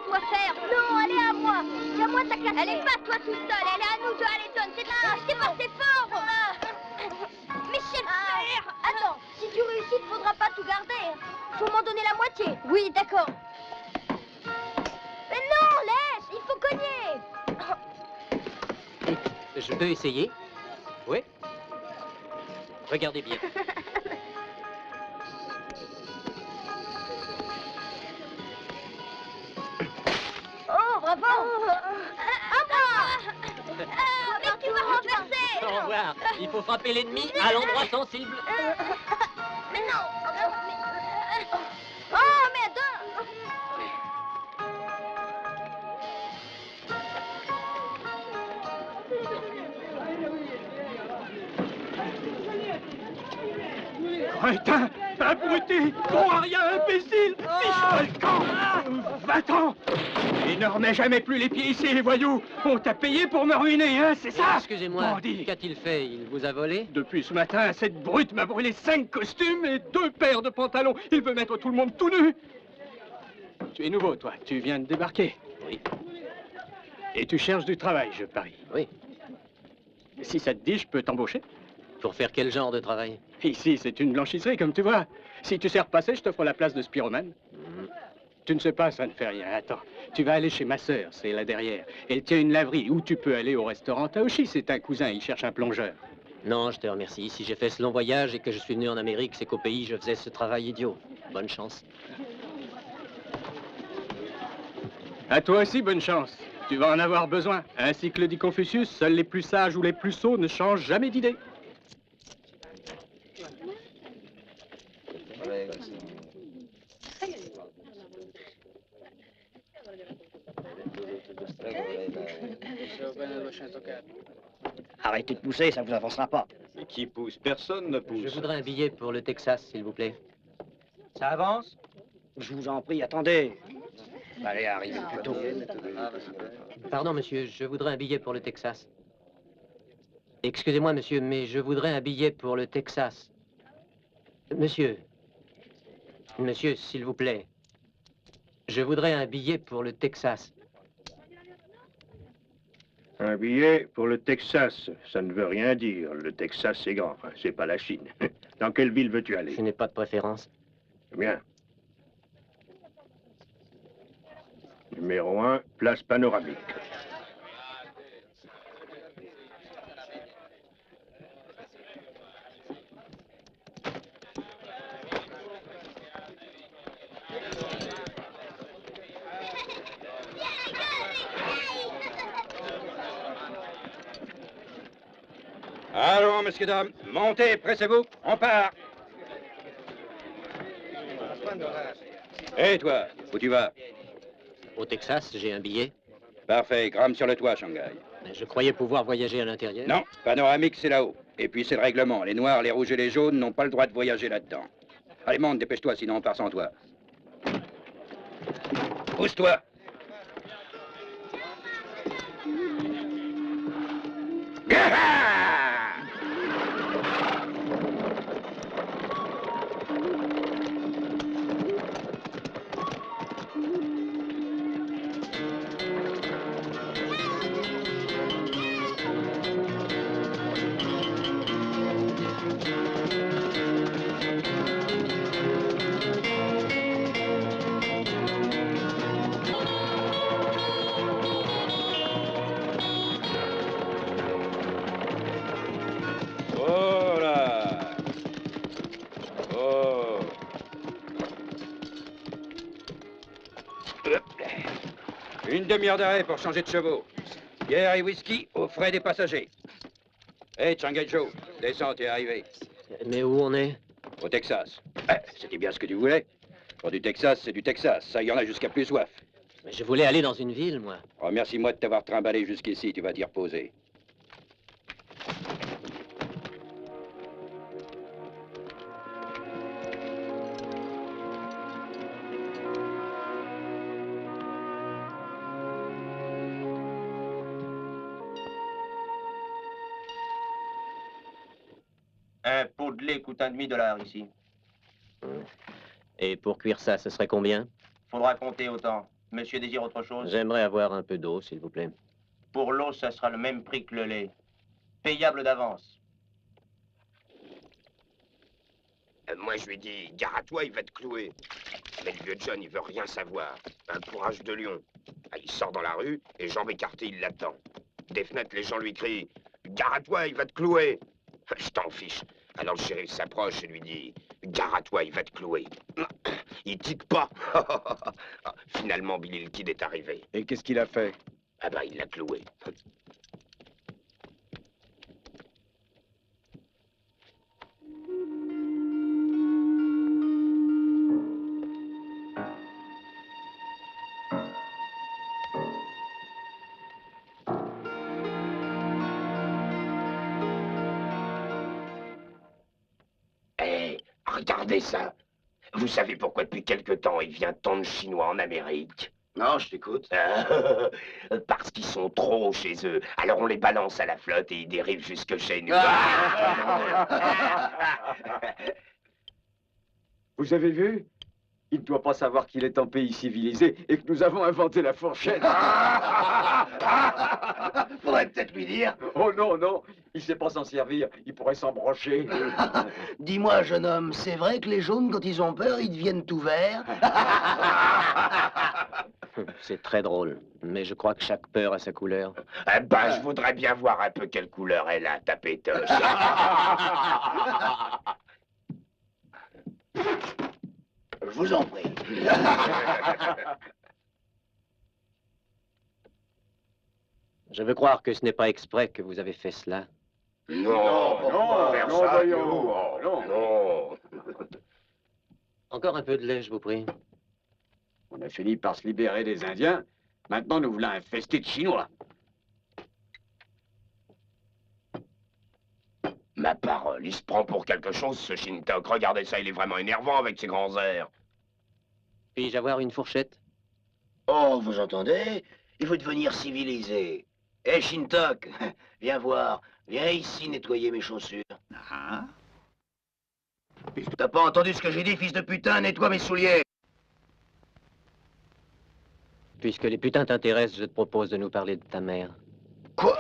laisse-moi faire. Non, elle est à moi. Tiens-moi ta cassette. Elle est pas toi tout seul, elle est à nous deux. Allez, donne, c'est pas assez fort. Michel, attends, si tu réussis, il faudra pas tout garder. Faut m'en donner la moitié. Oui, d'accord. Mais non, laisse, il faut cogner. Je peux essayer? Oui. Regardez bien. Oh, bravo. À moi. Mais tu vas renverser. Au revoir. Il faut frapper l'ennemi à l'endroit sensible. Mais non. Oh, merde. Crétin, abruti, bon à rien, imbécile, fiche-moi le camp. Va-t'en. Et ne remets jamais plus les pieds ici, les voyous. On t'a payé pour me ruiner, hein, c'est ça? Excusez-moi, Bandit. qu'a-t-il fait? Il vous a volé? Depuis ce matin, cette brute m'a brûlé 5 costumes et 2 paires de pantalons. Il veut mettre tout le monde tout nu. Tu es nouveau, toi. Tu viens de débarquer. Oui. Et tu cherches du travail, je parie. Oui. Si ça te dit, je peux t'embaucher. Pour faire quel genre de travail? Ici, c'est une blanchisserie, comme tu vois. Si tu sais repasser, je t'offre la place de spiromane. Tu ne sais pas, ça ne fait rien. Attends, tu vas aller chez ma sœur, c'est là derrière. Elle tient une laverie, ou tu peux aller au restaurant Taoshi, c'est un cousin, il cherche un plongeur. Non, je te remercie. Si j'ai fait ce long voyage et que je suis venu en Amérique, c'est qu'au pays, je faisais ce travail idiot. Bonne chance. À toi aussi, bonne chance. Tu vas en avoir besoin. Ainsi que le dit Confucius, seuls les plus sages ou les plus sots ne changent jamais d'idée. Arrêtez de pousser, ça vous avancera pas. Mais qui pousse? Personne ne pousse. Je voudrais un billet pour le Texas, s'il vous plaît. Ça avance? Je vous en prie, attendez. Allez, arrivez plus tôt. Pardon, monsieur, je voudrais un billet pour le Texas. Excusez-moi, monsieur, mais je voudrais un billet pour le Texas. Monsieur. Monsieur, s'il vous plaît. Je voudrais un billet pour le Texas. Un billet pour le Texas, ça ne veut rien dire. Le Texas, c'est grand, hein, c'est pas la Chine. Dans quelle ville veux-tu aller? Je n'ai pas de préférence. Bien. Numéro 1, place panoramique. Allons, messieurs, dames, montez, pressez-vous, on part. Et toi, où tu vas? Au Texas, j'ai un billet. Parfait, grimpe sur le toit, Shanghai. Mais je croyais pouvoir voyager à l'intérieur. Non, panoramique, c'est là-haut. Et puis c'est le règlement. Les noirs, les rouges et les jaunes n'ont pas le droit de voyager là-dedans. Allez, monte, dépêche-toi, sinon on part sans toi. Pousse-toi. Oh là! Oh! Une demi-heure d'arrêt pour changer de chevaux. Bière et whisky aux frais des passagers. Hé, Shanghai Joe, descends, t'es arrivé. Mais où on est? Au Texas. C'était bien ce que tu voulais. Pour du Texas, c'est du Texas. Ça, il y en a jusqu'à plus soif. Mais je voulais aller dans une ville, moi. Remercie-moi de t'avoir trimballé jusqu'ici, tu vas t'y reposer. Un pot de lait coûte $1,5 ici. Et pour cuire ça, ce serait combien? Faudra compter autant. Monsieur désire autre chose? J'aimerais avoir un peu d'eau, s'il vous plaît. Pour l'eau, ça sera le même prix que le lait. Payable d'avance. Moi, je lui ai dit, gare à toi, il va te clouer. Mais le vieux John, il veut rien savoir. Un courage de lion. Ah, il sort dans la rue, et jambes écartées, il l'attend. Des fenêtres, les gens lui crient, gare à toi, il va te clouer. Je t'en fiche. Alors le shérif s'approche et lui dit, gare à toi, il va te clouer. Il tique pas. Finalement, Billy le Kid est arrivé. Et qu'est-ce qu'il a fait? Ah bah, il l'a cloué. Hé, regardez ça. Vous savez pourquoi depuis quelque temps il vient tant de Chinois en Amérique? Non, je t'écoute. Parce qu'ils sont trop chez eux. Alors on les balance à la flotte et ils dérivent jusque chez nous. Vous avez vu? Il ne doit pas savoir qu'il est un pays civilisé et que nous avons inventé la fourchette. Faudrait peut-être lui dire. Oh non, non, il sait pas s'en servir. Il pourrait s'en brocher. Dis-moi, jeune homme, c'est vrai que les jaunes, quand ils ont peur, ils deviennent tout verts? C'est très drôle, mais je crois que chaque peur a sa couleur. Eh ben, je voudrais bien voir un peu quelle couleur elle a, ta pétoche. Je vous en prie. Je veux croire que ce n'est pas exprès que vous avez fait cela. Non, non, faire non, ça, voyons, non, non. non. Encore un peu de lait, je vous prie. On a fini par se libérer des Indiens. Maintenant, nous voulons infester de Chinois. Ma parole, il se prend pour quelque chose, ce Shintok. Regardez ça, il est vraiment énervant avec ses grands airs. Puis-je avoir une fourchette? Oh, vous entendez? Il faut devenir civilisé. Hé, Shintok, viens voir. Viens ici nettoyer mes chaussures. T'as pas entendu ce que j'ai dit, fils de putain? Nettoie mes souliers. Puisque les putains t'intéressent, je te propose de nous parler de ta mère. Quoi?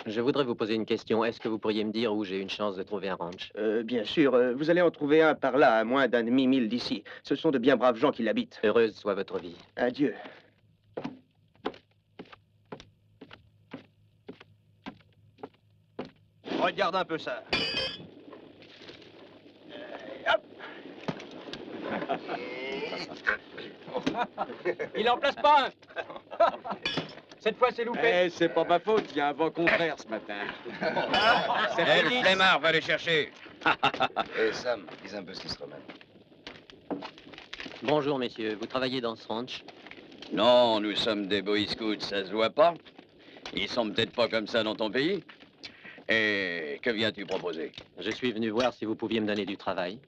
Je voudrais vous poser une question. Est-ce que vous pourriez me dire où j'ai une chance de trouver un ranch? Bien sûr, vous allez en trouver un par là, à moins d'un demi-mille d'ici. Ce sont de bien braves gens qui l'habitent. Heureuse soit votre vie. Adieu. Regarde un peu ça. Il en place pas un. Cette fois, c'est loupé. Eh, c'est pas ma faute, il y a un vent contraire ce matin. Eh, le flemmard, va le chercher. Eh, Sam, dis un peu ce qui se remet. Bonjour, messieurs. Vous travaillez dans ce ranch? Non, nous sommes des Boy Scouts, ça se voit pas. Ils sont peut-être pas comme ça dans ton pays. Et que viens-tu proposer? Je suis venu voir si vous pouviez me donner du travail.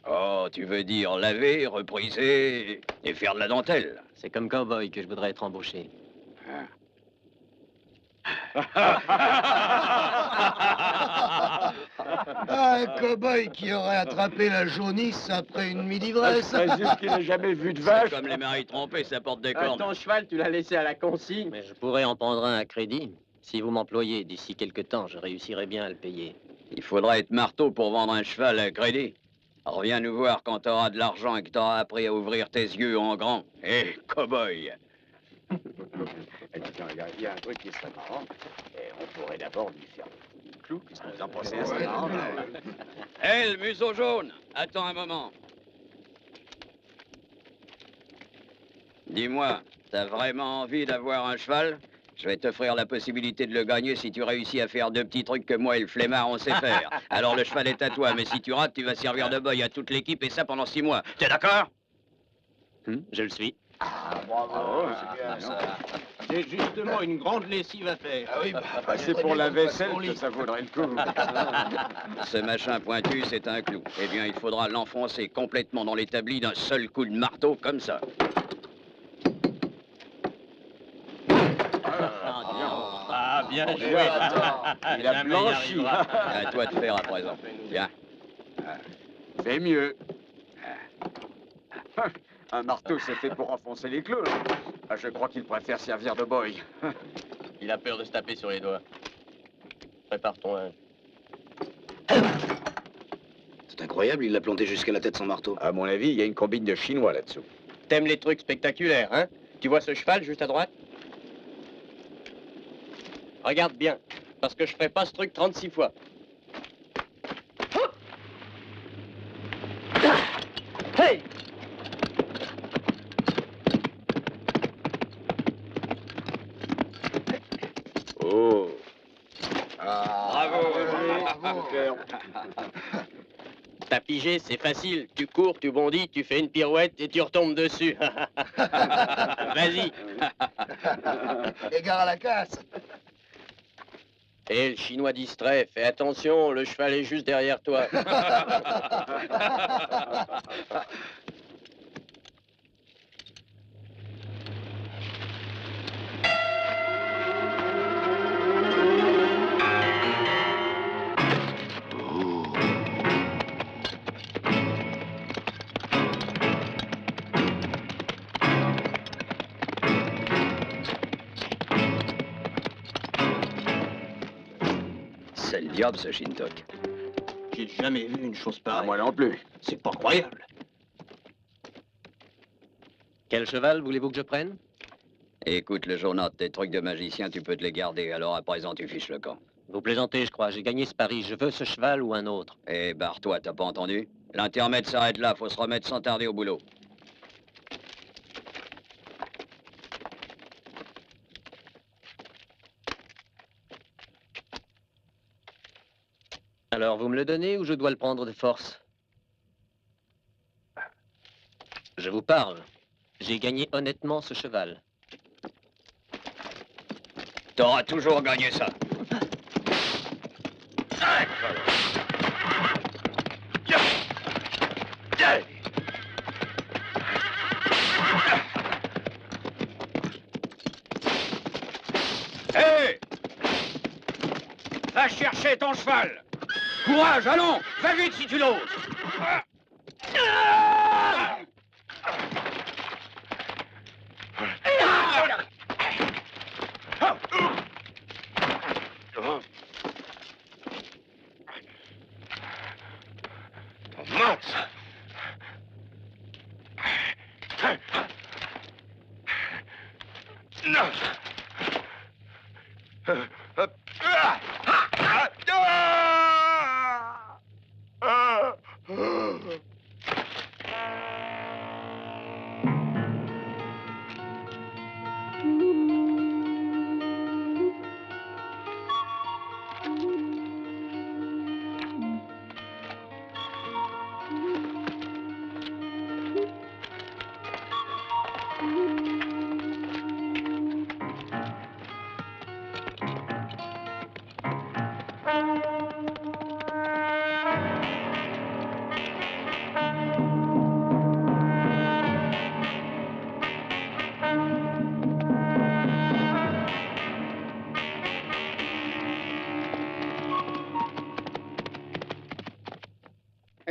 Oh, tu veux dire laver, repriser et faire de la dentelle? C'est comme cowboy que je voudrais être embauché. Un cow-boy qui aurait attrapé la jaunisse après une nuit d'ivresse. C'est juste qu'il n'a jamais vu de C'est vache. comme les maris trompés, ça porte des cornes. Ton cheval, tu l'as laissé à la consigne. Mais je pourrais en prendre un à crédit. Si vous m'employez d'ici quelque temps, je réussirai bien à le payer. Il faudra être marteau pour vendre un cheval à crédit. Reviens nous voir quand t'auras de l'argent et que t'auras appris à ouvrir tes yeux en grand. Hé, cow-boy! Eh, tiens, il y a un truc qui serait marrant. Et on pourrait d'abord lui faire un clou. Qu'est-ce que vous en pensez? C'est marrant. Hé, le museau jaune! Attends un moment. Dis-moi, t'as vraiment envie d'avoir un cheval? Je vais t'offrir la possibilité de le gagner si tu réussis à faire 2 petits trucs que moi et le flemmard on sait faire. Alors le cheval est à toi, mais si tu rates, tu vas servir de boy à toute l'équipe et ça pendant 6 mois. T'es d'accord? Je le suis. Bravo, c'est bien ça. J'ai justement une grande lessive à faire. Ah oui, C'est pour la vaisselle que ça vaudrait le coup. Ce machin pointu, c'est un clou. Eh bien, il faudra l'enfoncer complètement dans l'établi d'un seul coup de marteau, comme ça. Ah, bien joué. Il a blanchi. À toi de faire à présent. Bien. C'est mieux. Un marteau, c'est fait pour enfoncer les clous. Ah, je crois qu'il préfère servir de boy. Il a peur de se taper sur les doigts. Prépare ton linge. C'est incroyable, il l'a planté jusqu'à la tête sans marteau. À mon avis, il y a une combine de Chinois là-dessous. T'aimes les trucs spectaculaires, hein? Tu vois ce cheval juste à droite? Regarde bien, parce que je ferai pas ce truc 36 fois. Hey! Oh. Bravo! T'as pigé, c'est facile. Tu cours, tu bondis, tu fais une pirouette et tu retombes dessus. Vas-y. Égare à la casse. Et le Chinois distrait, fais attention, le cheval est juste derrière toi. C'est le diable, ce Shintok. J'ai jamais vu une chose pareille. Moi non plus. C'est pas croyable. Quel cheval voulez-vous que je prenne? Écoute, le journal, tes trucs de magicien, tu peux te les garder. Alors à présent, tu fiches le camp. Vous plaisantez, je crois. J'ai gagné ce pari. Je veux ce cheval ou un autre. Eh, barre-toi, t'as pas entendu? L'intermède s'arrête là, faut se remettre sans tarder au boulot. Alors, vous me le donnez ou je dois le prendre de force? Je vous parle. J'ai gagné honnêtement ce cheval. T'auras toujours gagné ça. Hé! Va chercher ton cheval! Courage, allons! Va vite si tu l'oses!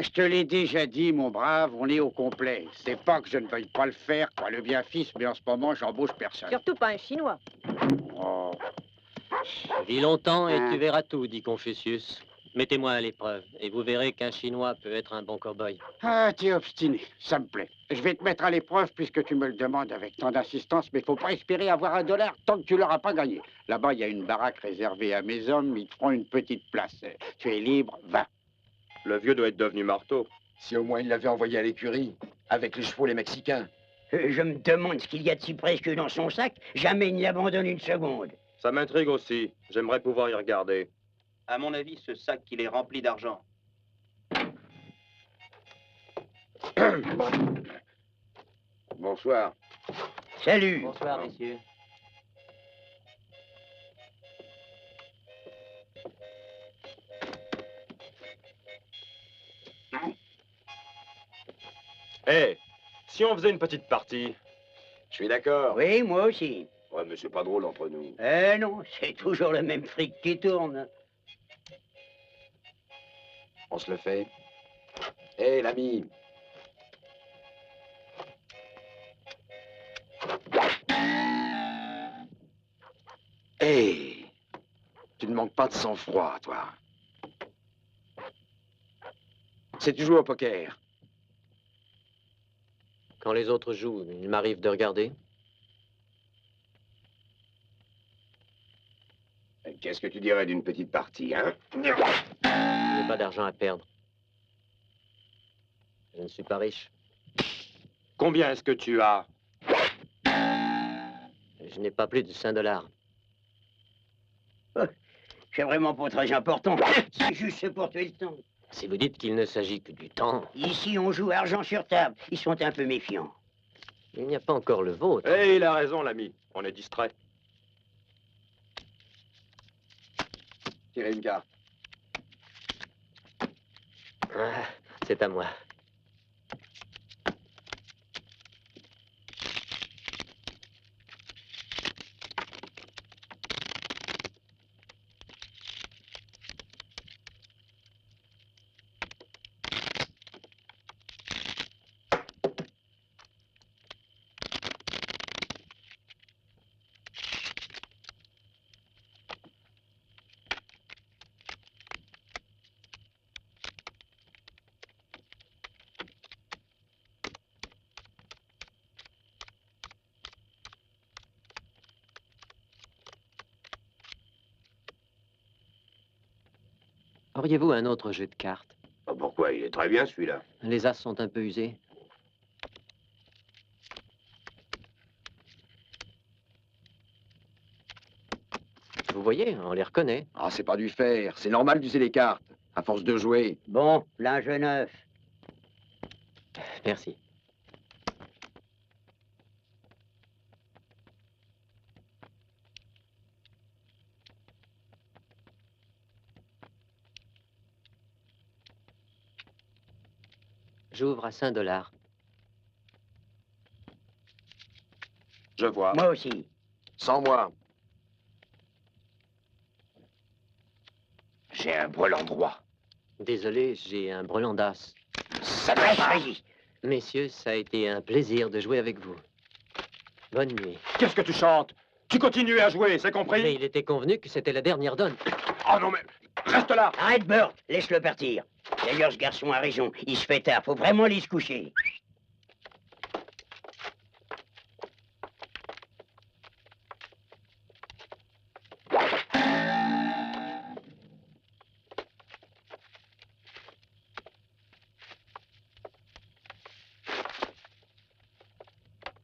Je te l'ai déjà dit, mon brave, on est au complet. C'est pas que je ne veuille pas le faire, quoi, le bien fils, mais en ce moment, j'embauche personne. Surtout pas un Chinois. Oh. Vis longtemps et tu verras tout, dit Confucius. Mettez-moi à l'épreuve et vous verrez qu'un Chinois peut être un bon cow-boy. Ah, t'es obstiné, ça me plaît. Je vais te mettre à l'épreuve puisque tu me le demandes avec tant d'insistance, mais faut pas espérer avoir $1 tant que tu l'auras pas gagné. Là-bas, il y a une baraque réservée à mes hommes, ils te feront une petite place. Tu es libre, va. Le vieux doit être devenu marteau. Si au moins il l'avait envoyé à l'écurie, avec les chevaux les Mexicains. Je me demande ce qu'il y a de si précieux dans son sac. Jamais il ne l'abandonne une seconde. Ça m'intrigue aussi. J'aimerais pouvoir y regarder. À mon avis, ce sac, il est rempli d'argent. Bonsoir. Salut. Bonsoir, messieurs. Hé, si on faisait une petite partie? Je suis d'accord. Oui, moi aussi. Ouais, mais c'est pas drôle entre nous. Non, c'est toujours le même fric qui tourne. On se le fait. Hé, l'ami. Hé, tu ne manques pas de sang-froid, toi. Sais-tu jouer au poker? Quand les autres jouent, il m'arrive de regarder. Qu'est-ce que tu dirais d'une petite partie, hein? Je n'ai pas d'argent à perdre. Je ne suis pas riche. Combien est-ce que tu as? Je n'ai pas plus de $5. C'est vraiment pas très important. C'est juste pour tuer le temps. Si vous dites qu'il ne s'agit que du temps, Ici, on joue argent sur table. Ils sont un peu méfiants. il n'y a pas encore le vôtre. Eh, il a raison, l'ami. On est distrait. Tirez une carte. Ah, c'est à moi. Auriez-vous un autre jeu de cartes? Oh, pourquoi? Il est très bien, celui-là. Les as sont un peu usés. Vous voyez, on les reconnaît. Ah, c'est pas du fer. C'est normal d'user les cartes, à force de jouer. Bon, linge neuf. Merci. J'ouvre à $5. Je vois. Moi aussi. Sans moi. J'ai un brelan droit. Désolé, j'ai un brelan d'as. Ça va pas. Messieurs, ça a été un plaisir de jouer avec vous. Bonne nuit. Qu'est-ce que tu chantes? Tu continues à jouer, c'est compris? Mais il était convenu que c'était la dernière donne. Oh non, mais reste là! Arrête, Burt. Laisse-le partir. D'ailleurs, ce garçon a raison. Il se fait tard. Faut vraiment aller se coucher.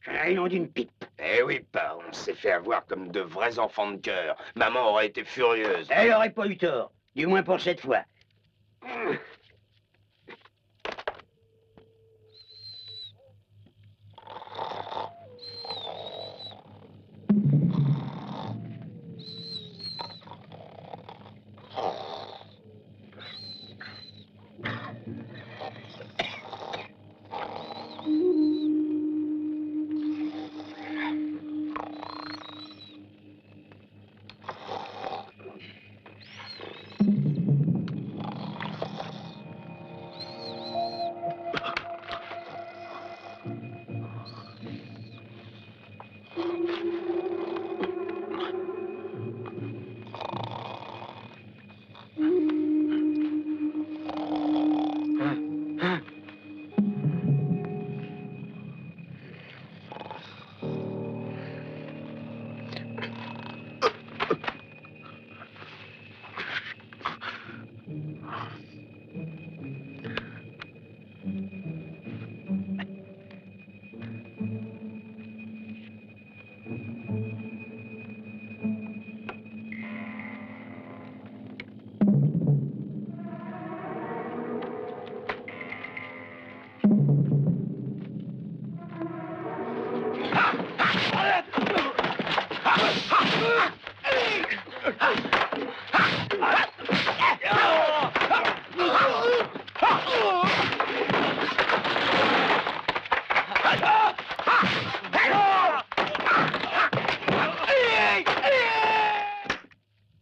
Un nom d'une pipe. Eh oui, pas. On s'est fait avoir comme de vrais enfants de cœur. Maman aurait été furieuse. Elle aurait pas eu tort. Du moins pour cette fois.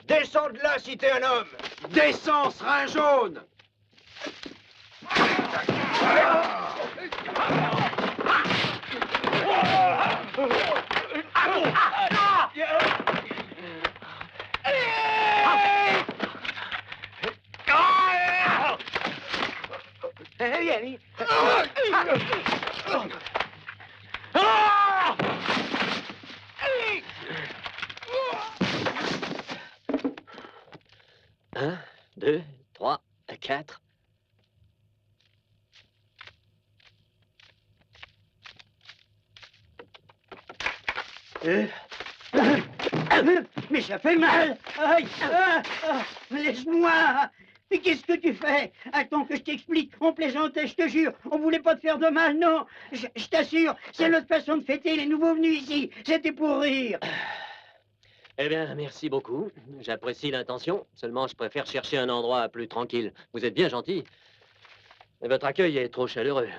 Descends de là si t'es un homme. Descends, serin jaune! Un, deux, trois, quatre. Mais ça fait mal. Aïe, laisse-moi. Mais qu'est-ce que tu fais? Attends que je t'explique. On plaisantait, je te jure. On voulait pas te faire de mal, non. Je t'assure, c'est notre façon de fêter les nouveaux venus ici. C'était pour rire. Eh bien, merci beaucoup. J'apprécie l'intention. Seulement, je préfère chercher un endroit plus tranquille. Vous êtes bien gentil. Mais votre accueil est trop chaleureux.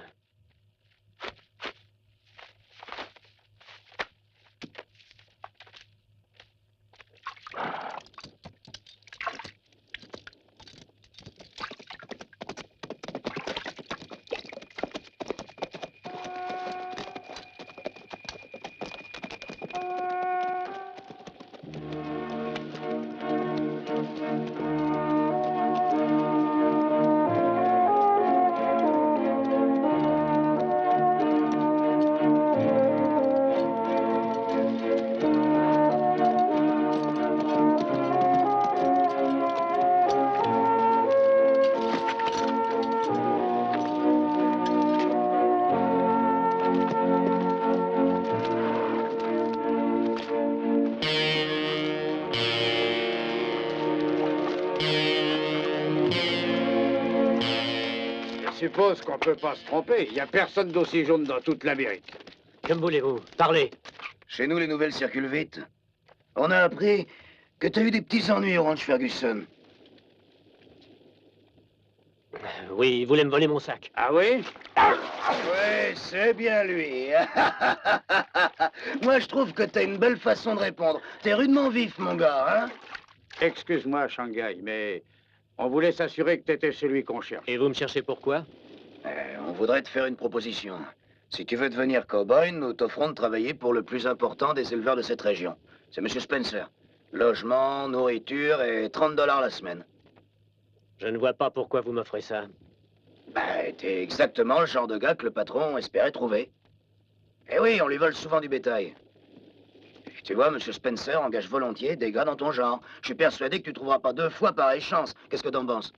Je suppose qu'on peut pas se tromper. Il n'y a personne d'aussi jaune dans toute l'Amérique. Comme voulez-vous. Parlez. Chez nous, les nouvelles circulent vite. On a appris que t'as eu des petits ennuis au ranch Ferguson. Oui, il voulait me voler mon sac. Ah oui? Ouais, c'est bien lui. Moi, je trouve que t'as une belle façon de répondre. T'es rudement vif, mon gars, hein? Excuse-moi, Shanghai, mais on voulait s'assurer que t'étais celui qu'on cherche. Et vous me cherchez pourquoi? On voudrait te faire une proposition. Si tu veux devenir cow-boy, nous t'offrons de travailler pour le plus important des éleveurs de cette région. C'est M. Spencer. Logement, nourriture et $30 la semaine. Je ne vois pas pourquoi vous m'offrez ça. T'es exactement le genre de gars que le patron espérait trouver. Eh oui, on lui vole souvent du bétail. Et tu vois, M. Spencer engage volontiers des gars dans ton genre. Je suis persuadé que tu trouveras pas 2 fois pareille chance. Qu'est-ce que t'en penses?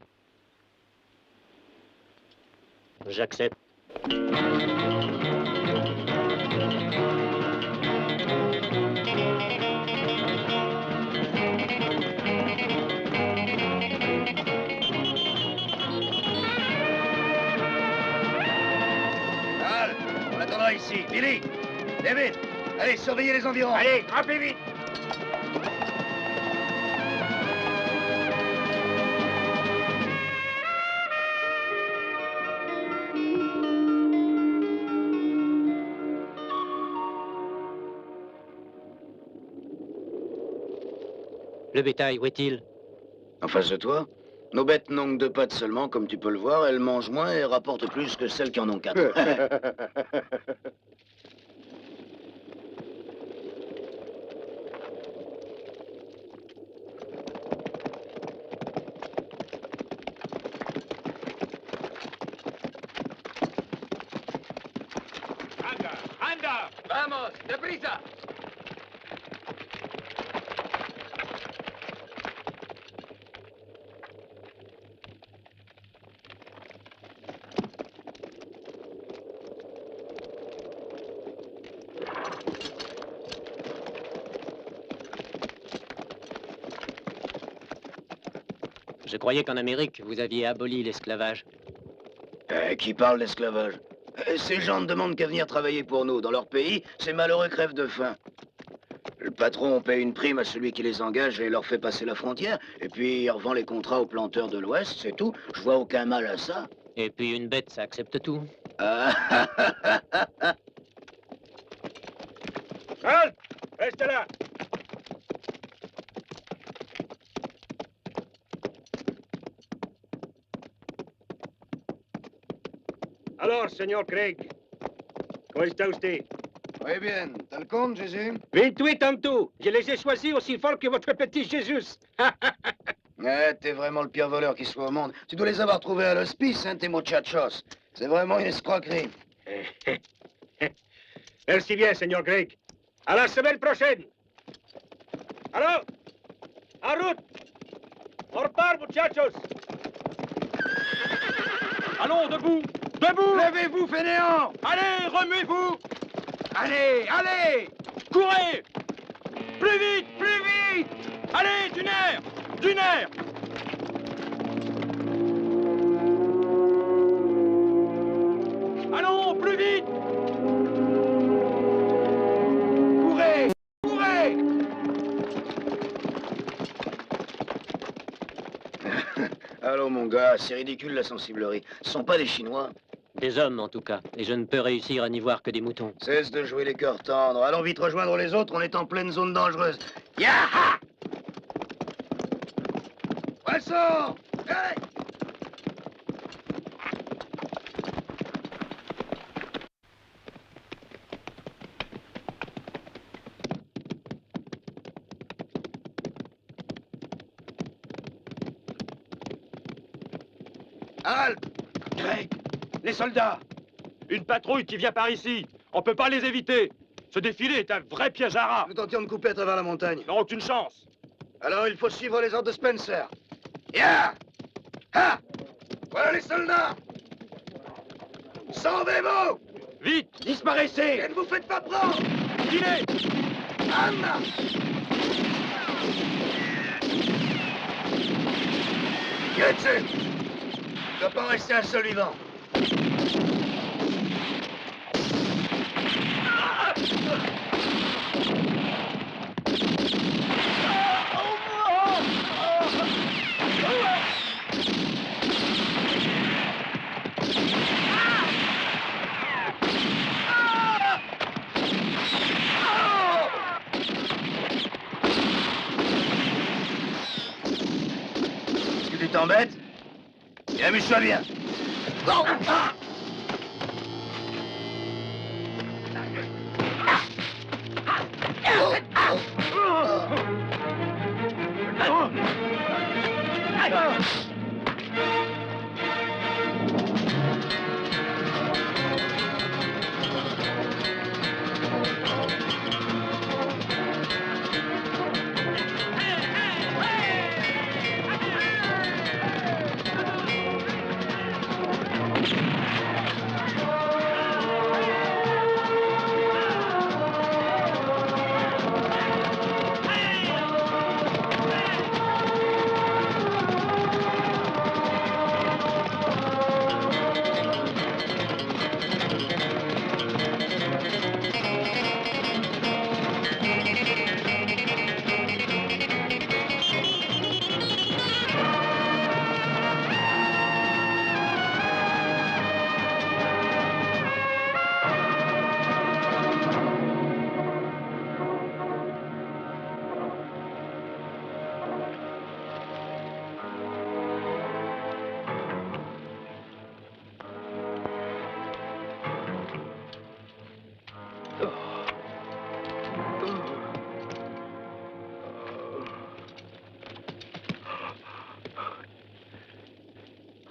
J'accepte. On attendra ici. Billy, David, allez, surveillez les environs. Allez, grimpez vite! Le bétail, où est-il? En face de toi, nos bêtes n'ont que 2 pattes seulement, comme tu peux le voir. Elles mangent moins et rapportent plus que celles qui en ont 4. Anda! Vamos, deprisa! Je croyais qu'en Amérique, vous aviez aboli l'esclavage. Qui parle d'esclavage? Ces gens ne demandent qu'à venir travailler pour nous. Dans leur pays, ces malheureux crèvent de faim. Le patron paye une prime à celui qui les engage et leur fait passer la frontière. Et puis, il revend les contrats aux planteurs de l'Ouest, c'est tout. Je vois aucun mal à ça. Et puis une bête, ça accepte tout. Halte! Reste là! Alors, señor Craig, ¿cómo está usted? Muy bien. T'as le compte, Jésus? 28 en tout. Je les ai choisis aussi fort que votre petit Jésus. Ouais, t'es vraiment le pire voleur qui soit au monde. Tu dois les avoir trouvés à l'hospice, hein, tes muchachos. C'est vraiment une escroquerie. Merci bien, señor Craig. À la semaine prochaine. Alors, en route. On repart, muchachos. Allons, debout. Debout. Levez-vous, fainéants! Allez, remuez-vous. Allez, allez! Courez. Plus vite, plus vite. Allez, du nerf. Du nerf. Allons, plus vite. Courez! Courez! Allô, mon gars, c'est ridicule la sensiblerie. Ce sont pas des Chinois. Des hommes, en tout cas. Et je ne peux réussir à n'y voir que des moutons. Cesse de jouer les cœurs tendres. Allons vite rejoindre les autres, on est en pleine zone dangereuse. Yaha! Poisson! Hey! Halte! Craig! Les soldats! Une patrouille qui vient par ici. On peut pas les éviter. Ce défilé est un vrai piège à rats. Nous tentions de couper à travers la montagne. Ils n'auront aucune chance. Alors il faut suivre les ordres de Spencer. Ya! Ha! Voilà les soldats! Sauvez-vous! Vite! Disparaissez! Et ne vous faites pas prendre! Filez! Anna! Gretchen! Il ne doit pas rester un seul vivant. Est-ce que tu t'embêtes? Et amuse-toi bien.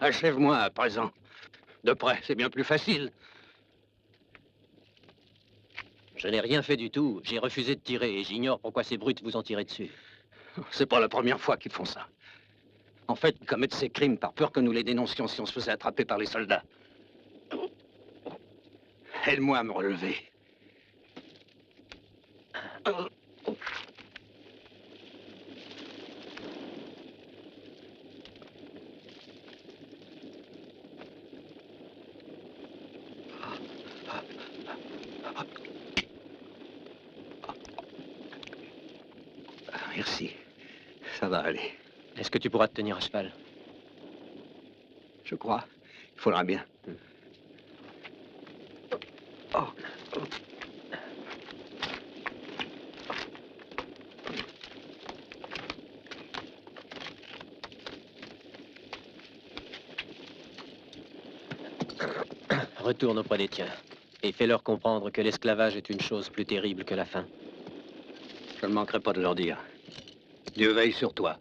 Achève-moi à présent. De près, c'est bien plus facile. Je n'ai rien fait du tout. J'ai refusé de tirer et j'ignore pourquoi ces brutes vous ont tiré dessus. C'est pas la première fois qu'ils font ça. En fait, ils commettent ces crimes par peur que nous les dénoncions si on se faisait attraper par les soldats. Aide-moi à me relever. Merci. Ça va aller. Est-ce que tu pourras te tenir à cheval? Je crois. Il faudra bien. Retourne auprès des tiens et fais-leur comprendre que l'esclavage est une chose plus terrible que la faim. Je ne manquerai pas de leur dire. Dieu veille sur toi.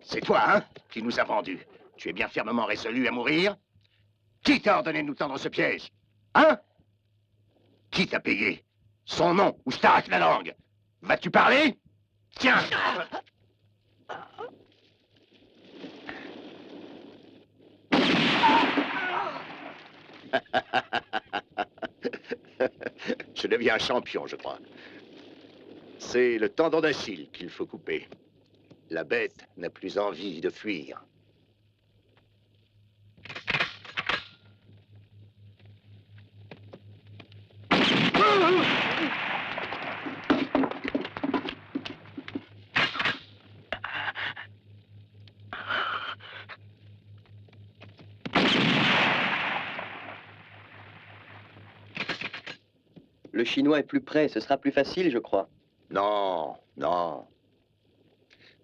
C'est toi, hein, qui nous a vendus. Tu es bien fermement résolu à mourir? Qui t'a ordonné de nous tendre ce piège? Hein? Qui t'a payé? Son nom, ou je t'arrache la langue. Vas-tu parler? Tiens! Je deviens champion, je crois. C'est le tendon d'Achille qu'il faut couper. La bête n'a plus envie de fuir. Le Chinois est plus près, ce sera plus facile, je crois. Non, non.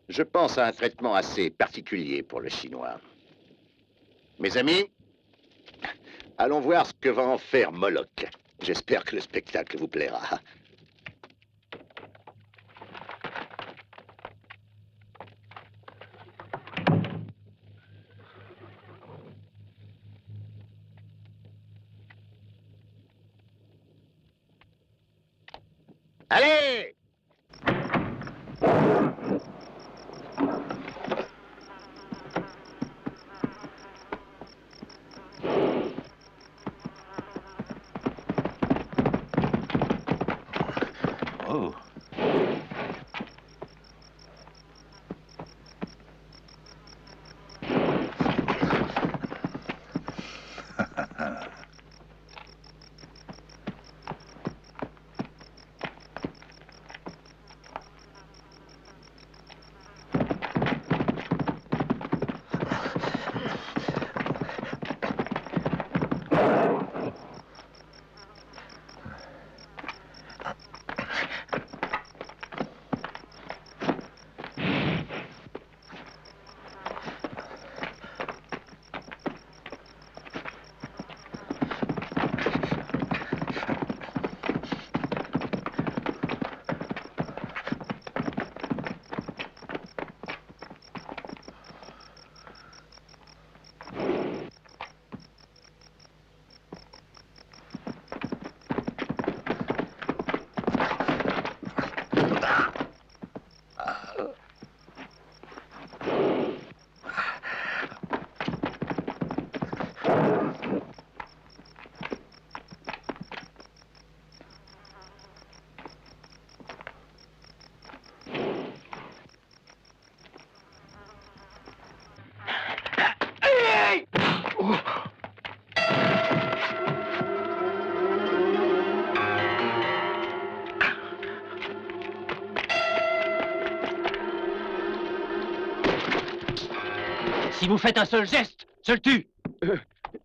Je pense à un traitement assez particulier pour le Chinois. Mes amis, allons voir ce que va en faire Moloch. J'espère que le spectacle vous plaira. Allez! Oh. Si vous faites un seul geste, je le tue.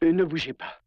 Ne bougez pas.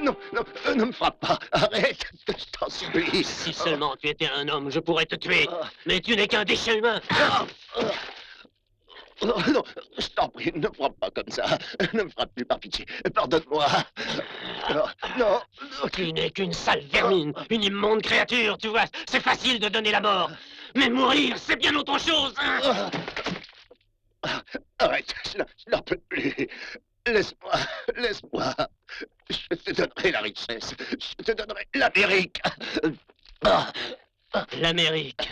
Non, non, ne me frappe pas. Arrête, je t'en supplie. Si seulement tu étais un homme, je pourrais te tuer. Mais tu n'es qu'un déchet humain. Non, non, je t'en prie, ne me frappe pas comme ça. Ne me frappe plus, par pitié. Pardonne-moi. Non, non. Tu n'es qu'une sale vermine, une immonde créature, tu vois. C'est facile de donner la mort. Mais mourir, c'est bien autre chose. Hein. Arrête, je n'en peux plus. Laisse-moi, laisse-moi. Je te donnerai la richesse. Je te donnerai l'Amérique. L'Amérique.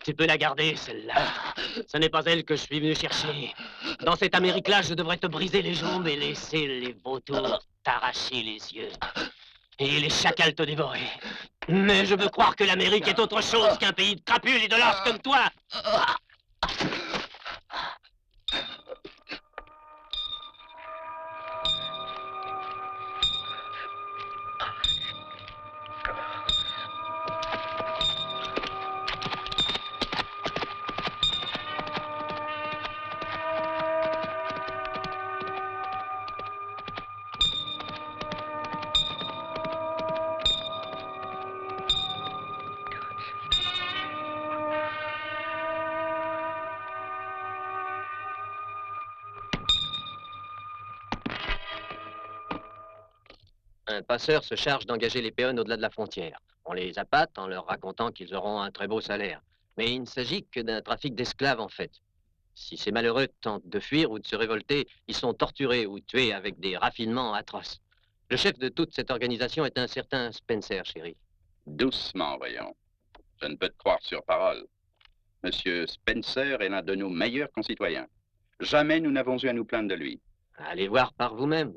Tu peux la garder, celle-là. Ce n'est pas elle que je suis venu chercher. Dans cette Amérique-là, je devrais te briser les jambes et laisser les vautours t'arracher les yeux. Et les chacals te dévorer. Mais je veux croire que l'Amérique est autre chose qu'un pays de crapules et de lâches comme toi. Un passeur se charge d'engager les péons au-delà de la frontière. On les appâte en leur racontant qu'ils auront un très beau salaire. Mais il ne s'agit que d'un trafic d'esclaves, en fait. Si ces malheureux tentent de fuir ou de se révolter, ils sont torturés ou tués avec des raffinements atroces. Le chef de toute cette organisation est un certain Spencer, chérie. Doucement, voyons. Je ne peux te croire sur parole. Monsieur Spencer est l'un de nos meilleurs concitoyens. Jamais nous n'avons eu à nous plaindre de lui. Allez voir par vous-même.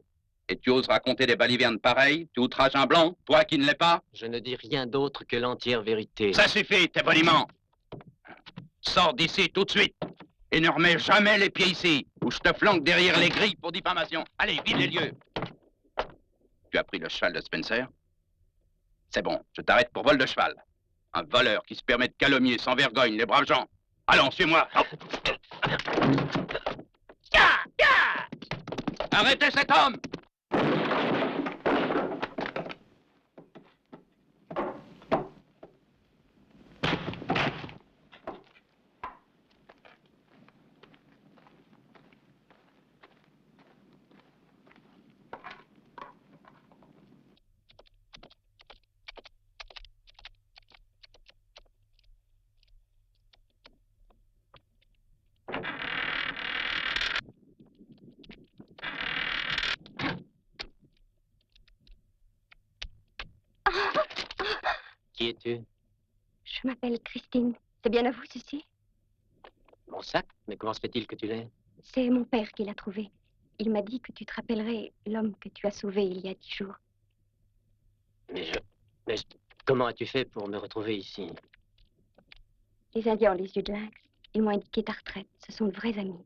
Et tu oses raconter des balivernes pareilles? Tu outrages un blanc, toi qui ne l'es pas? Je ne dis rien d'autre que l'entière vérité. Ça suffit, tes boniments. Sors d'ici tout de suite. Et ne remets jamais les pieds ici, ou je te flanque derrière les grilles pour diffamation. Allez, vide les lieux. Tu as pris le cheval de Spencer? C'est bon, je t'arrête pour vol de cheval. Un voleur qui se permet de calomnier sans vergogne les braves gens. Allons, suis-moi. Arrêtez cet homme! Qui es-tu? Je m'appelle Christine. C'est bien à vous, ceci? Mon sac? Mais comment se fait-il que tu l'aies? C'est mon père qui l'a trouvé. Il m'a dit que tu te rappellerais l'homme que tu as sauvé il y a 10 jours. Comment as-tu fait pour me retrouver ici? Les Indiens ont les yeux de lynx. Ils m'ont indiqué ta retraite. Ce sont de vrais amis.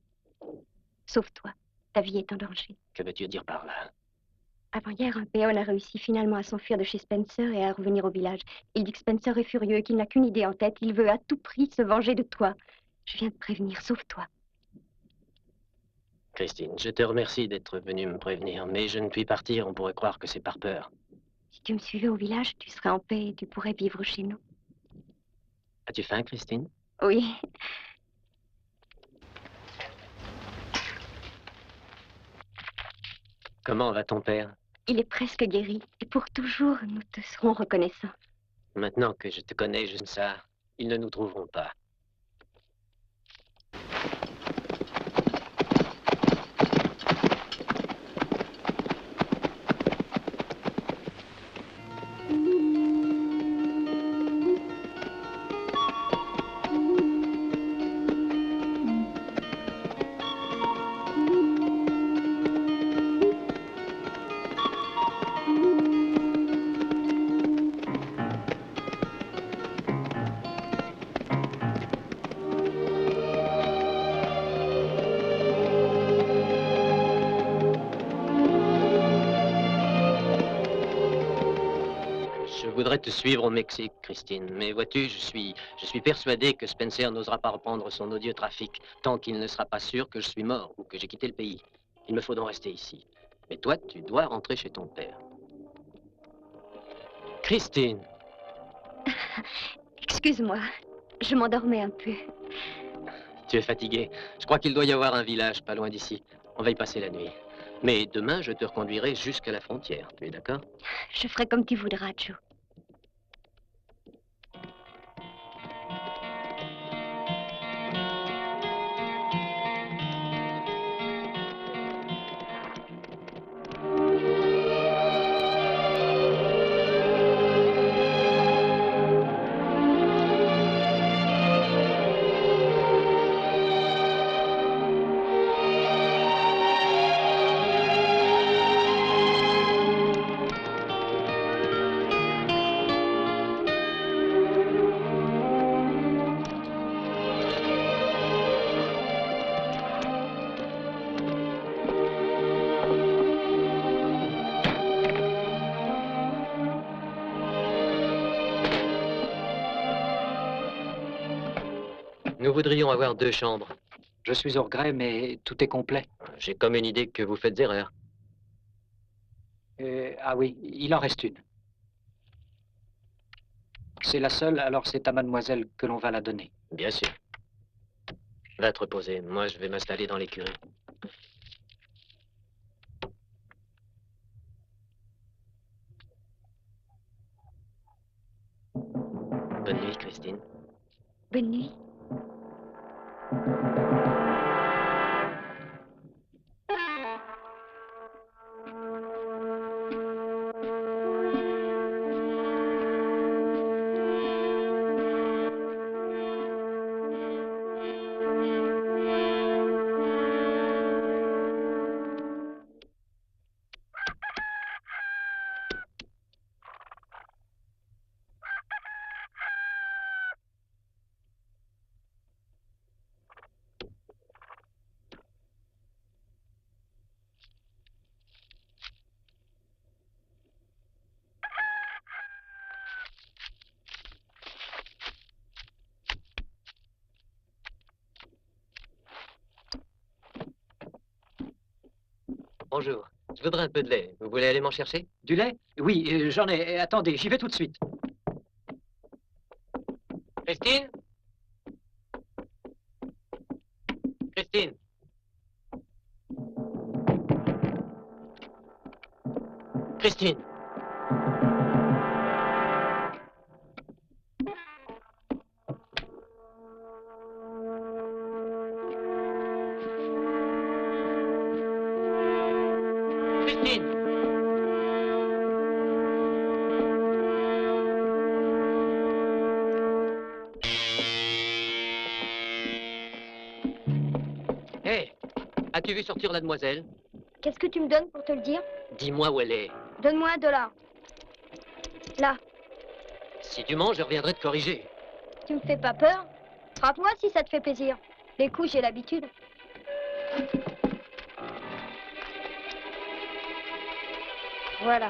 Sauf toi. Ta vie est en danger. Que veux-tu dire par là? Avant-hier, un péon a réussi finalement à s'enfuir de chez Spencer et à revenir au village. Il dit que Spencer est furieux et qu'il n'a qu'une idée en tête. Il veut à tout prix se venger de toi. Je viens de prévenir, sauve-toi. Christine, je te remercie d'être venue me prévenir, mais je ne puis partir, on pourrait croire que c'est par peur. Si tu me suivais au village, tu serais en paix et tu pourrais vivre chez nous. As-tu faim, Christine? Oui. Comment va ton père? Il est presque guéri. Et pour toujours, nous te serons reconnaissants. Maintenant que je te connais, je ne sais, ils ne nous trouveront pas. Je voudrais te suivre au Mexique, Christine, mais vois-tu, je suis persuadé que Spencer n'osera pas reprendre son odieux trafic tant qu'il ne sera pas sûr que je suis mort ou que j'ai quitté le pays. Il me faut donc rester ici. Mais toi, tu dois rentrer chez ton père. Christine! Excuse-moi, je m'endormais un peu. Tu es fatiguée. Je crois qu'il doit y avoir un village pas loin d'ici. On va y passer la nuit. Mais demain, je te reconduirai jusqu'à la frontière. Tu es d'accord? Je ferai comme tu voudras, Joe. Nous voudrions avoir 2 chambres. Je suis au regret, mais tout est complet. J'ai comme une idée que vous faites erreur. Ah oui, il en reste une. C'est la seule, alors c'est à mademoiselle que l'on va la donner. Bien sûr. Va te reposer. Moi, je vais m'installer dans l'écurie. Bonne nuit, Christine. Bonne nuit. Bonjour. Je voudrais un peu de lait. Vous voulez aller m'en chercher? Du lait? Oui, j'en ai. Attendez, j'y vais tout de suite. Christine? Christine? Christine? Christine? Hé, as-tu vu sortir la demoiselle? Qu'est-ce que tu me donnes pour te le dire? Dis-moi où elle est. Donne-moi $1. Là, Si tu mens, je reviendrai te corriger. tu me fais pas peur? Frappe-moi si ça te fait plaisir. Les coups, j'ai l'habitude. Voilà.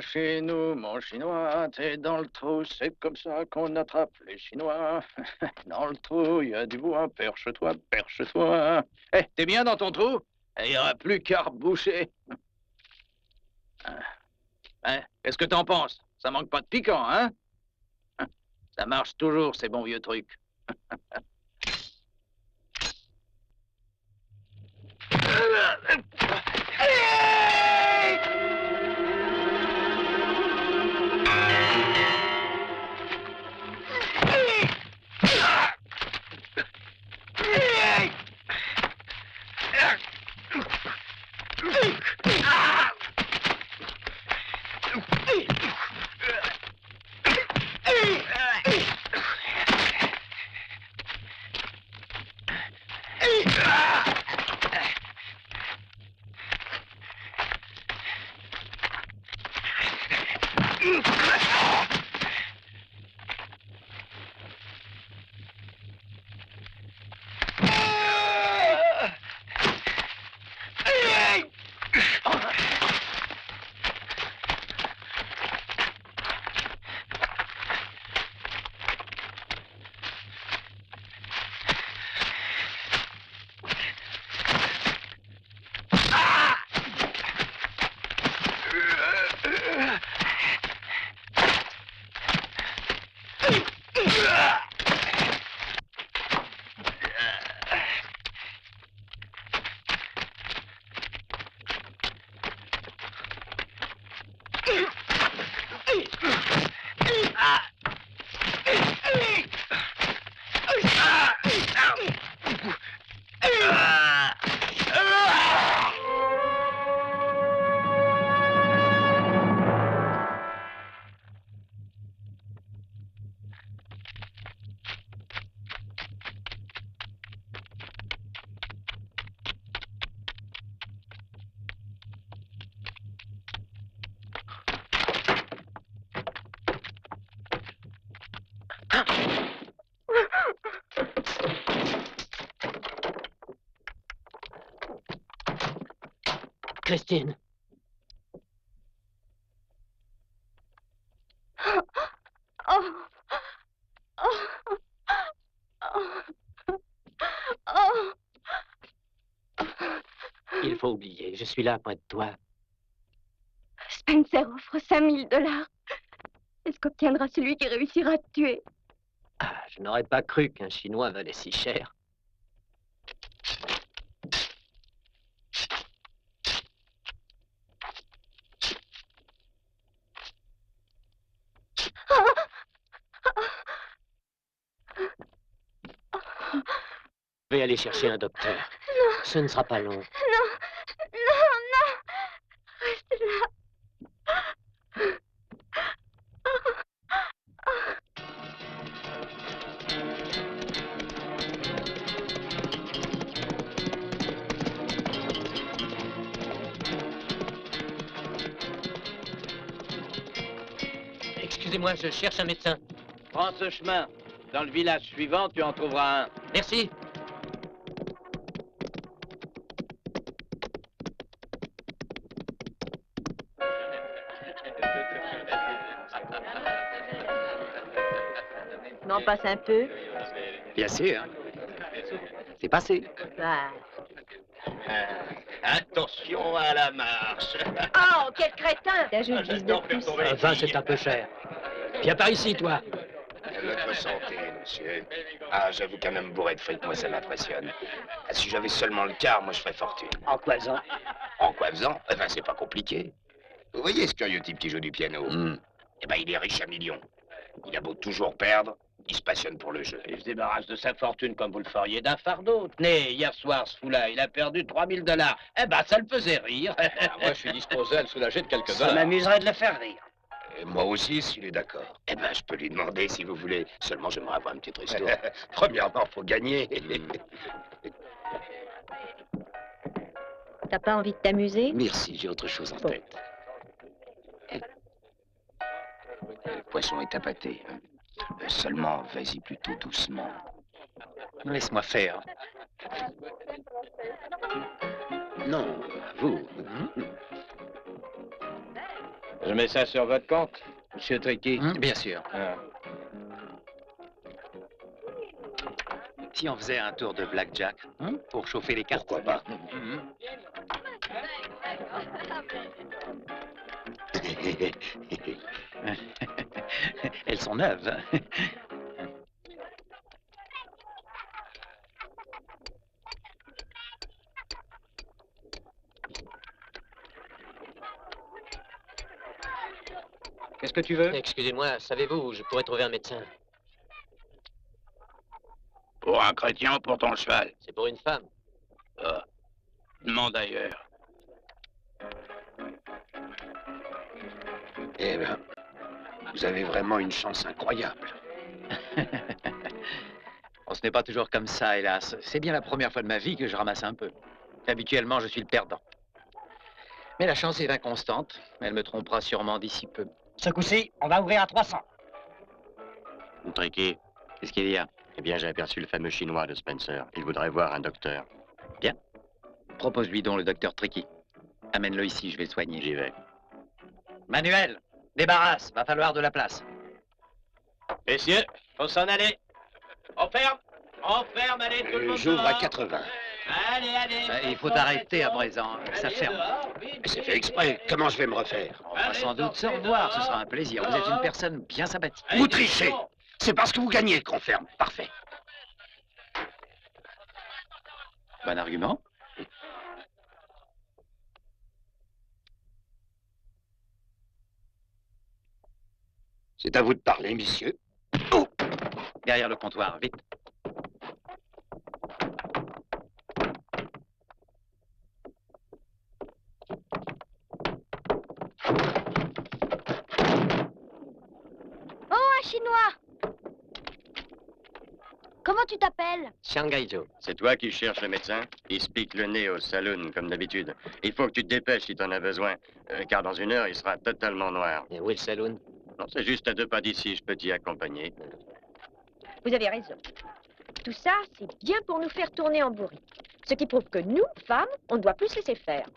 viens chez nous, mon chinois, t'es dans le trou, c'est comme ça qu'on attrape les Chinois. Dans le trou, il y a du bois, perche-toi, perche-toi. Eh, t'es bien dans ton trou? Il n'y aura plus qu'à reboucher. Hein? Qu'est-ce que t'en penses? Ça manque pas de piquant, hein? Ça marche toujours, ces bons vieux trucs. Christine. Il faut oublier, je suis là près de toi. Spencer offre $5000. Est-ce qu'obtiendra celui qui réussira à te tuer? Ah, je n'aurais pas cru qu'un Chinois valait si cher. Je vais aller chercher un docteur. Non. Ce ne sera pas long. Non, non, non. Reste là. Excusez-moi, je cherche un médecin. Prends ce chemin. Dans le village suivant, tu en trouveras un. Merci. On en passe un peu. Bien sûr. C'est passé. Ah. Attention à la marche. Oh, quel crétin! T'ajoutes 10 de plus. Enfin, c'est un peu cher. Viens par ici, toi. Votre santé, monsieur. Ah, j'avoue qu'un homme bourré de fric, moi, ça m'impressionne. Ah, si j'avais seulement le quart, moi, je ferais fortune. En quoi faisant? En quoi faisant? Enfin, c'est pas compliqué. Vous voyez ce curieux type qui joue du piano? Eh ben, il est riche à millions. Il a beau toujours perdre, il se passionne pour le jeu. Il se débarrasse de sa fortune comme vous le feriez d'un fardeau. Tenez, hier soir, ce fou-là, il a perdu $3000. Eh ben, ça le faisait rire. Moi, je suis disposé à le soulager de quelques Ça dollars. m'amuserait de le faire rire. Et moi aussi, s'il est d'accord. Eh ben, je peux lui demander si vous voulez. Seulement, j'aimerais avoir une petite resto. Premièrement, faut gagner. T'as pas envie de t'amuser? Merci, j'ai autre chose en tête. Le poisson est appâté. Hein. Seulement, vas-y plutôt doucement. Laisse-moi faire. Non, à vous. Je mets ça sur votre compte, monsieur Tricky. Bien sûr. Ah. Si on faisait un tour de blackjack pour chauffer les cartes. Pourquoi pas? Elles sont neuves. Qu'est-ce que tu veux? Excusez-moi, savez-vous où je pourrais trouver un médecin? Pour un chrétien ou pour ton cheval? C'est pour une femme. Ah. Demande ailleurs. Eh bien, vous avez vraiment une chance incroyable. On se n'est pas toujours comme ça, hélas. C'est bien la première fois de ma vie que je ramasse un peu. Habituellement, je suis le perdant. Mais la chance est inconstante. Elle me trompera sûrement d'ici peu. Ce coup-ci, on va ouvrir à 300. Tricky, qu'est-ce qu'il y a? Eh bien, j'ai aperçu le fameux chinois de Spencer. Il voudrait voir un docteur. Bien. Propose-lui donc le docteur Tricky. Amène-le ici, je vais le soigner. J'y vais. Manuel, débarrasse, va falloir de la place. Messieurs, faut s'en aller. On ferme, allez, tout le monde J'ouvre à dehors. 80. Allez. Il faut arrêter à présent, ça ferme. Mais c'est fait exprès. Comment je vais me refaire? On va sans doute se revoir, ce sera un plaisir. Vous êtes une personne bien sympathique. Vous trichez. C'est parce que vous gagnez qu'on ferme. Parfait. Bon argument. C'est à vous de parler, messieurs. Derrière le comptoir, vite. Oh, un Chinois! Comment tu t'appelles? Shanghai Joe. C'est toi qui cherches le médecin? Il se pique le nez au saloon, comme d'habitude. Il faut que tu te dépêches si t'en as besoin, car dans une heure, il sera totalement noir. Et où est le saloon? Non, c'est juste à 2 pas d'ici, je peux t'y accompagner. Vous avez raison. Tout ça, c'est bien pour nous faire tourner en bourrique. Ce qui prouve que nous, femmes, on doit plus laisser faire.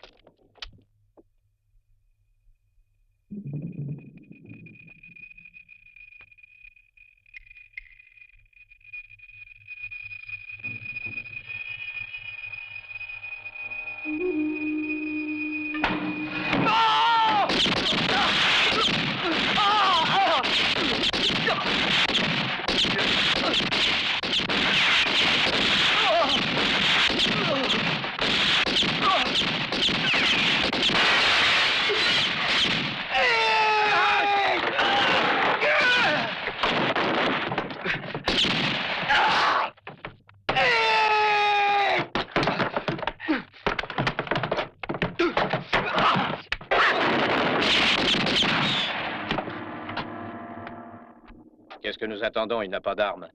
Qu'est-ce que nous attendons? Il n'a pas d'arme.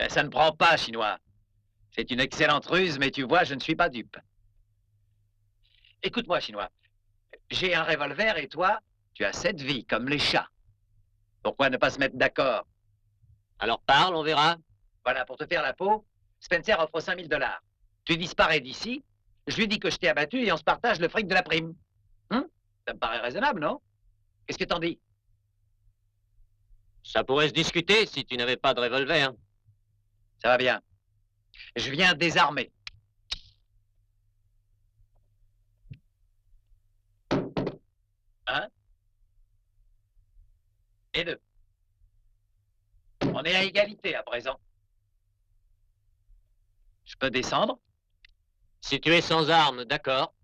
Ça ne prend pas, Chinois. C'est une excellente ruse, mais tu vois, je ne suis pas dupe. Écoute-moi, Chinois. J'ai un revolver et toi, tu as 7 vies, comme les chats. Pourquoi ne pas se mettre d'accord? Alors parle, on verra. Voilà, pour te faire la peau, Spencer offre 5 000 $. Tu disparais d'ici, je lui dis que je t'ai abattu et on se partage le fric de la prime. Ça me paraît raisonnable, non? Qu'est-ce que t'en dis? Ça pourrait se discuter si tu n'avais pas de revolver. Ça va bien. Je viens désarmer. Hein? et 2. On est à égalité à présent. Je peux descendre? Si tu es sans armes, d'accord.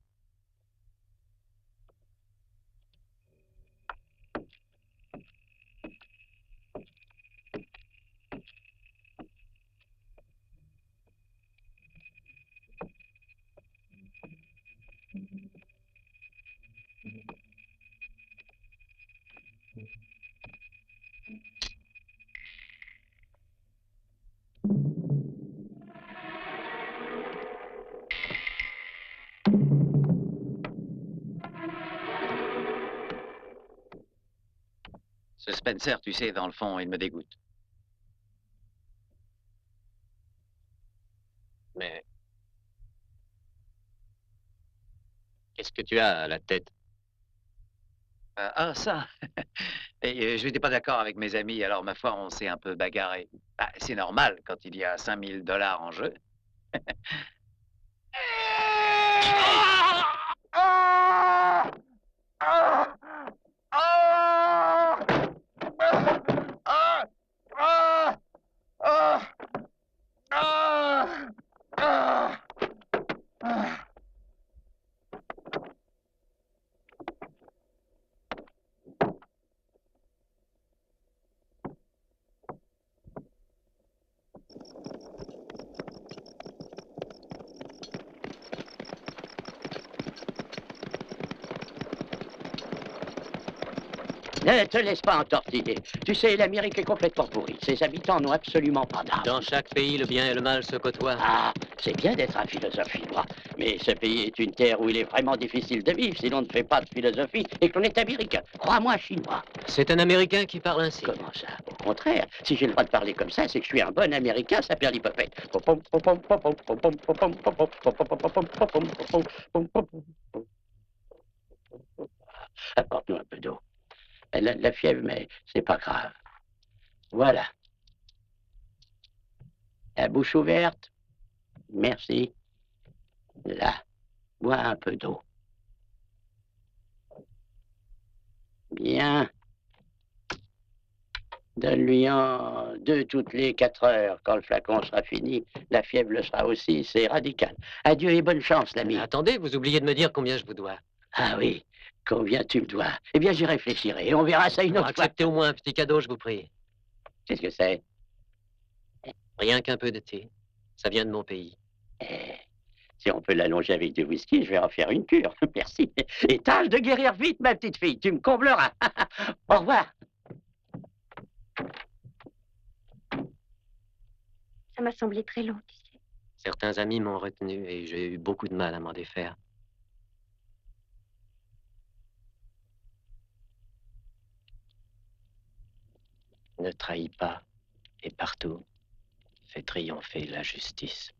Ce Spencer, tu sais, dans le fond, il me dégoûte. Mais qu'est-ce que tu as à la tête? Ça. Et je n'étais pas d'accord avec mes amis, alors ma foi, on s'est un peu bagarré. Ah, c'est normal quand il y a 5000 $ en jeu. Ne te laisse pas entortiller. Tu sais, l'Amérique est complètement pourrie. Ses habitants n'ont absolument pas d'âme. Dans chaque pays, le bien et le mal se côtoient. Ah, c'est bien d'être un philosophe chinois. Mais ce pays est une terre où il est vraiment difficile de vivre si l'on ne fait pas de philosophie et que l'on est américain. Crois-moi, chinois. C'est un Américain qui parle ainsi. Comment ça? Au contraire, si j'ai le droit de parler comme ça, c'est que je suis un bon Américain, ça perd l'hypopète. Apporte-nous un peu d'eau. Elle a de la fièvre, mais c'est pas grave. Voilà. La bouche ouverte. Merci. Là. Bois un peu d'eau. Bien. Donne-lui en 2 toutes les 4 heures. Quand le flacon sera fini, la fièvre le sera aussi. C'est radical. Adieu et bonne chance, l'ami. Attendez, vous oubliez de me dire combien je vous dois. Ah oui. Combien tu me dois? Eh bien, j'y réfléchirai. Et on verra ça une autre fois. Acceptez au moins un petit cadeau, je vous prie. Qu'est-ce que c'est? Rien qu'un peu de thé. Ça vient de mon pays. Si on peut l'allonger avec du whisky, je vais en faire une cure. Merci. Et tâche de guérir vite, ma petite fille. Tu me combleras. Au revoir. Ça m'a semblé très long, tu sais. Certains amis m'ont retenu et j'ai eu beaucoup de mal à m'en défaire. Ne trahis pas, et partout, fais triompher la justice.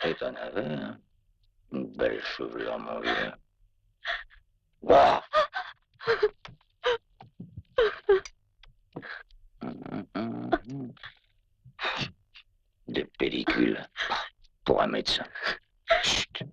Et t'en avais, hein? Une belle chevelure, mon vieux. Ouah! Des pellicules pour un médecin. Chut.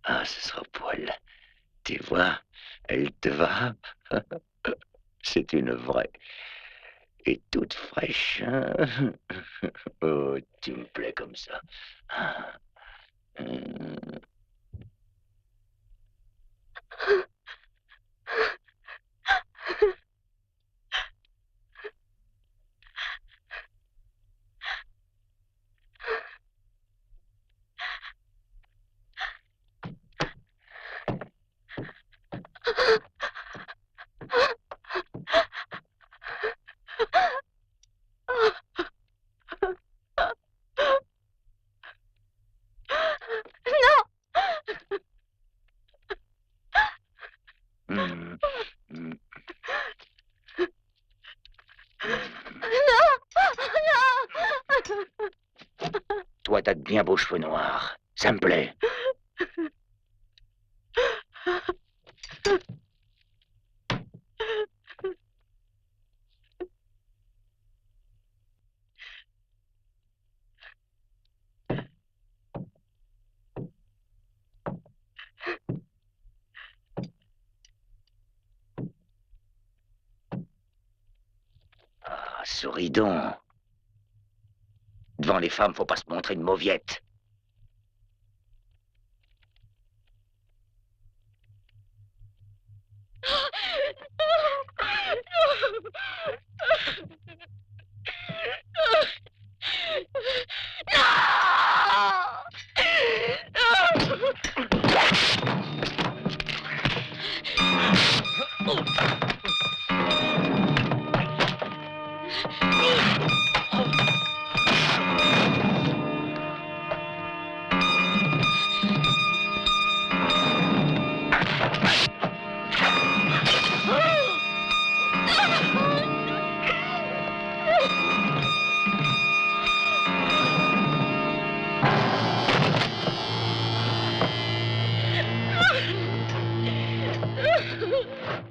Ah, ce sera pour elle. Tu vois, elle te va. C'est une vraie. Et toute fraîche. Hein. Oh, tu me plais comme ça. Ah. Toi, t'as de bien beaux cheveux noirs. Ça me plaît. Ah, souris donc. Devant les femmes, faut pas se montrer une mauviette.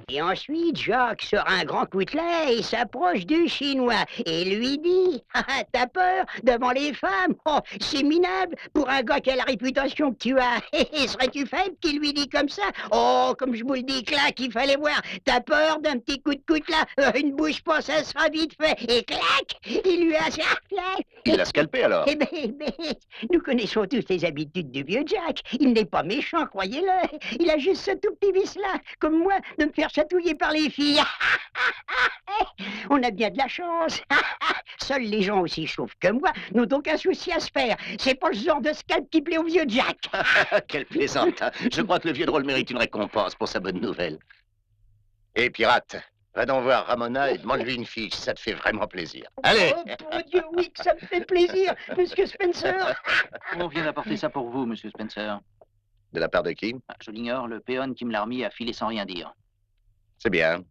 Et ensuite, Jacques sort un grand coutelet et s'approche du Chinois et lui dit « Ah, t'as peur devant les femmes? Oh, c'est minable pour un gars qui a la réputation que tu as. Et serais-tu faible qui lui dit comme ça? Oh, comme je vous le dis, clac, il fallait voir. T'as peur d'un petit coup de coutelas? Une bouge pas, ça sera vite fait. Et clac, il lui a... Il l'a scalpé, alors? Eh ben, nous connaissons tous les habitudes du vieux Jack. Il n'est pas méchant, croyez-le. Il a juste ce tout petit vice-là, comme moi, de me faire chatouiller par les filles. On a bien de la chance. Seuls les gens aussi chauves que moi n'ont aucun souci à se faire. C'est pas le genre de scalp qui plaît au vieux Jack. Quelle plaisantin. Je crois que le vieux drôle mérite une récompense pour sa bonne nouvelle. Et pirate, va donc voir Ramona et demande-lui une fiche, ça te fait vraiment plaisir. Allez! Oh, pour Dieu, oui, que ça me fait plaisir, monsieur Spencer. On vient d'apporter ça pour vous, monsieur Spencer. De la part de qui? Je l'ignore, le péon qui me l'a remis a filé sans rien dire. C'est bien.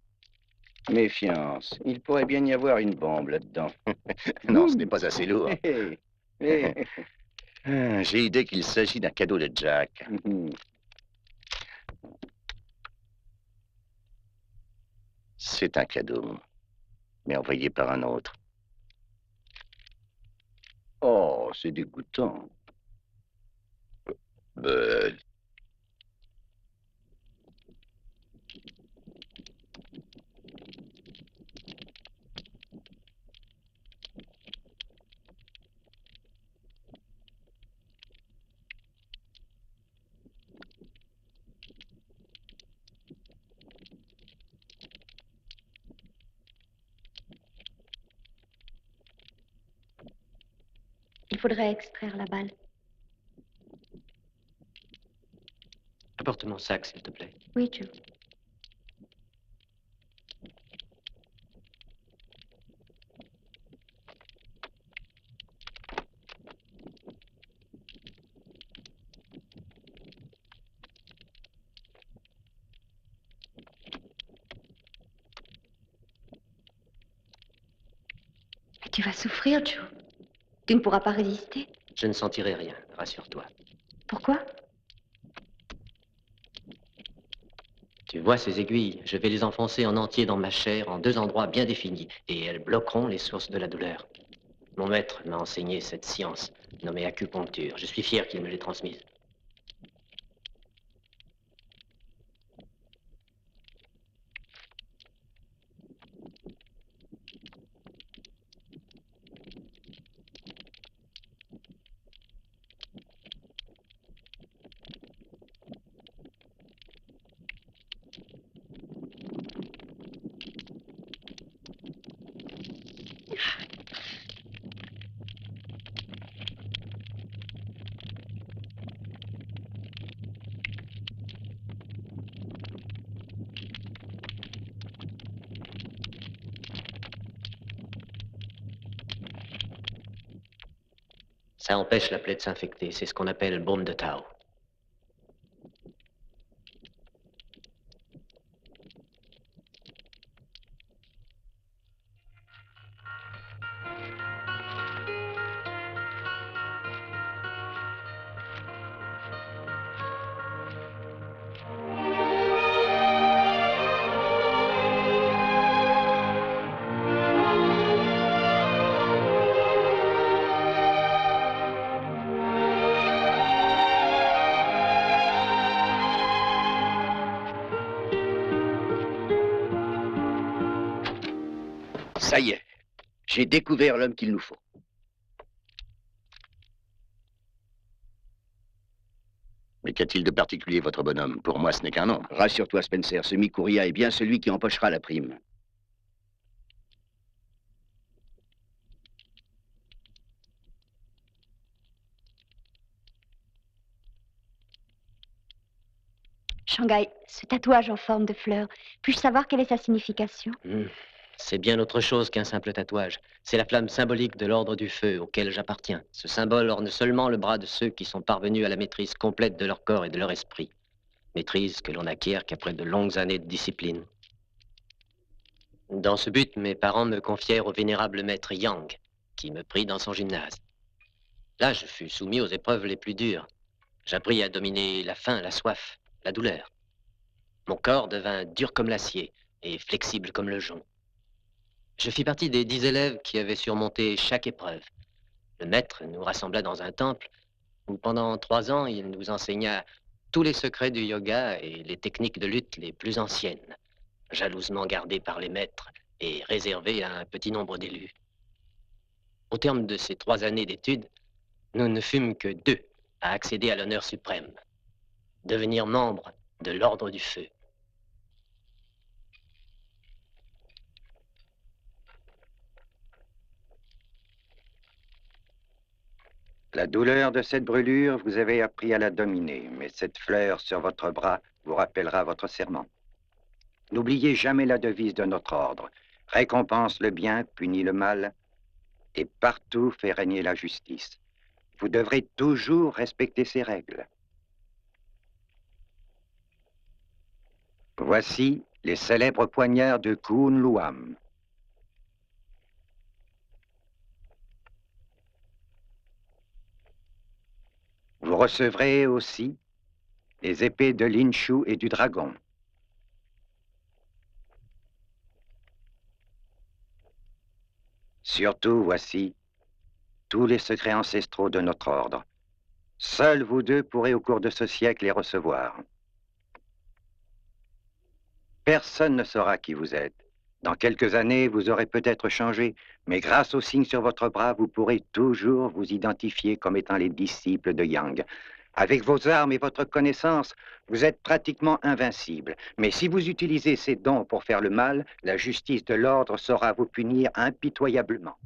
Méfiance, il pourrait bien y avoir une bombe là-dedans. Non, ce n'est pas assez lourd. J'ai idée qu'il s'agit d'un cadeau de Jack. C'est un cadeau, mais envoyé par un autre. Oh, c'est dégoûtant. faudrait extraire la balle. Apporte mon sac, s'il te plaît. Oui, Joe. Tu vas souffrir, Joe. Tu ne pourras pas résister. Je ne sentirai rien, rassure-toi. Pourquoi? Tu vois ces aiguilles, je vais les enfoncer en entier dans ma chair, en 2 endroits bien définis, et elles bloqueront les sources de la douleur. Mon maître m'a enseigné cette science, nommée acupuncture. Je suis fier qu'il me l'ait transmise. Ça empêche la plaie de s'infecter. C'est ce qu'on appelle baume de Tao. Ça y est, j'ai découvert l'homme qu'il nous faut. Mais qu'a-t-il de particulier, votre bonhomme? Pour moi, ce n'est qu'un nom. Rassure-toi, Spencer, ce Mikuria est bien celui qui empochera la prime. Shanghai, ce tatouage en forme de fleur, puis-je savoir quelle est sa signification? C'est bien autre chose qu'un simple tatouage. C'est la flamme symbolique de l'ordre du feu auquel j'appartiens. Ce symbole orne seulement le bras de ceux qui sont parvenus à la maîtrise complète de leur corps et de leur esprit. Maîtrise que l'on acquiert qu'après de longues années de discipline. Dans ce but, mes parents me confièrent au vénérable maître Yang, qui me prit dans son gymnase. Là, je fus soumis aux épreuves les plus dures. J'appris à dominer la faim, la soif, la douleur. Mon corps devint dur comme l'acier et flexible comme le jonc. Je fis partie des 10 élèves qui avaient surmonté chaque épreuve. Le maître nous rassembla dans un temple où pendant 3 ans, il nous enseigna tous les secrets du yoga et les techniques de lutte les plus anciennes, jalousement gardées par les maîtres et réservées à un petit nombre d'élus. Au terme de ces 3 années d'études, nous ne fûmes que 2 à accéder à l'honneur suprême, devenir membre de l'ordre du feu. La douleur de cette brûlure, vous avez appris à la dominer, mais cette fleur sur votre bras vous rappellera votre serment. N'oubliez jamais la devise de notre ordre. Récompense le bien, punit le mal, et partout fait régner la justice. Vous devrez toujours respecter ces règles. Voici les célèbres poignards de Kun Luam. Vous recevrez aussi les épées de l'Inshu et du dragon. Surtout, voici tous les secrets ancestraux de notre ordre. Seuls vous 2 pourrez au cours de ce siècle les recevoir. Personne ne saura qui vous êtes. Dans quelques années, vous aurez peut-être changé, mais grâce au signe sur votre bras, vous pourrez toujours vous identifier comme étant les disciples de Yang. Avec vos armes et votre connaissance, vous êtes pratiquement invincible. Mais si vous utilisez ces dons pour faire le mal, la justice de l'ordre saura vous punir impitoyablement.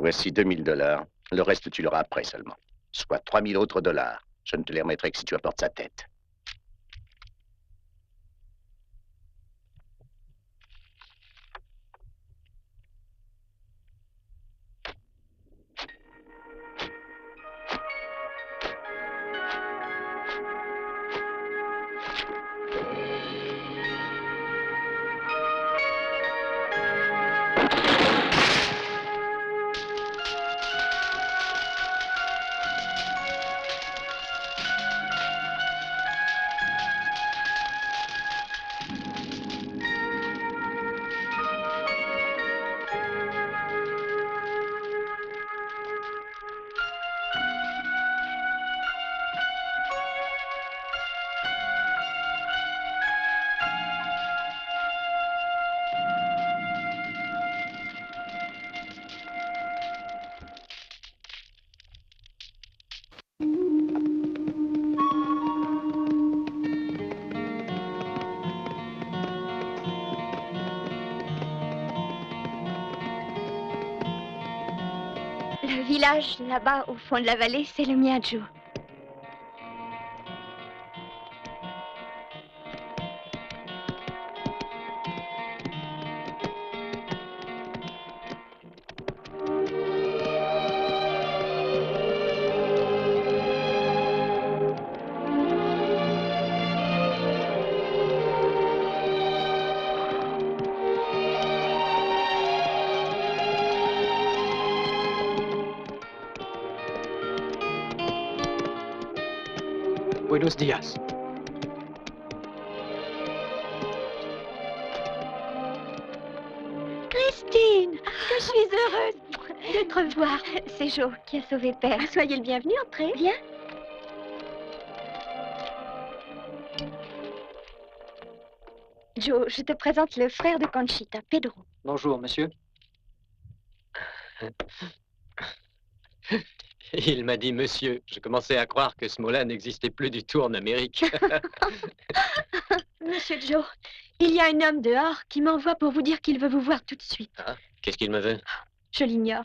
Voici 2000 $. Le reste, tu l'auras après seulement. Soit 3000 autres dollars. Je ne te les remettrai que si tu apportes sa tête. Le village, là-bas, au fond de la vallée, c'est le mien, Joe. Buenos días. Christine, que je suis heureuse de te revoir. C'est Joe qui a sauvé Père. Soyez le bienvenu, entrez. Viens. Joe, je te présente le frère de Conchita, Pedro. Bonjour, monsieur. Il m'a dit monsieur. Je commençais à croire que ce mot-là n'existait plus du tout en Amérique. Monsieur Joe, il y a un homme dehors qui m'envoie pour vous dire qu'il veut vous voir tout de suite. Ah, qu'est-ce qu'il me veut? Je l'ignore.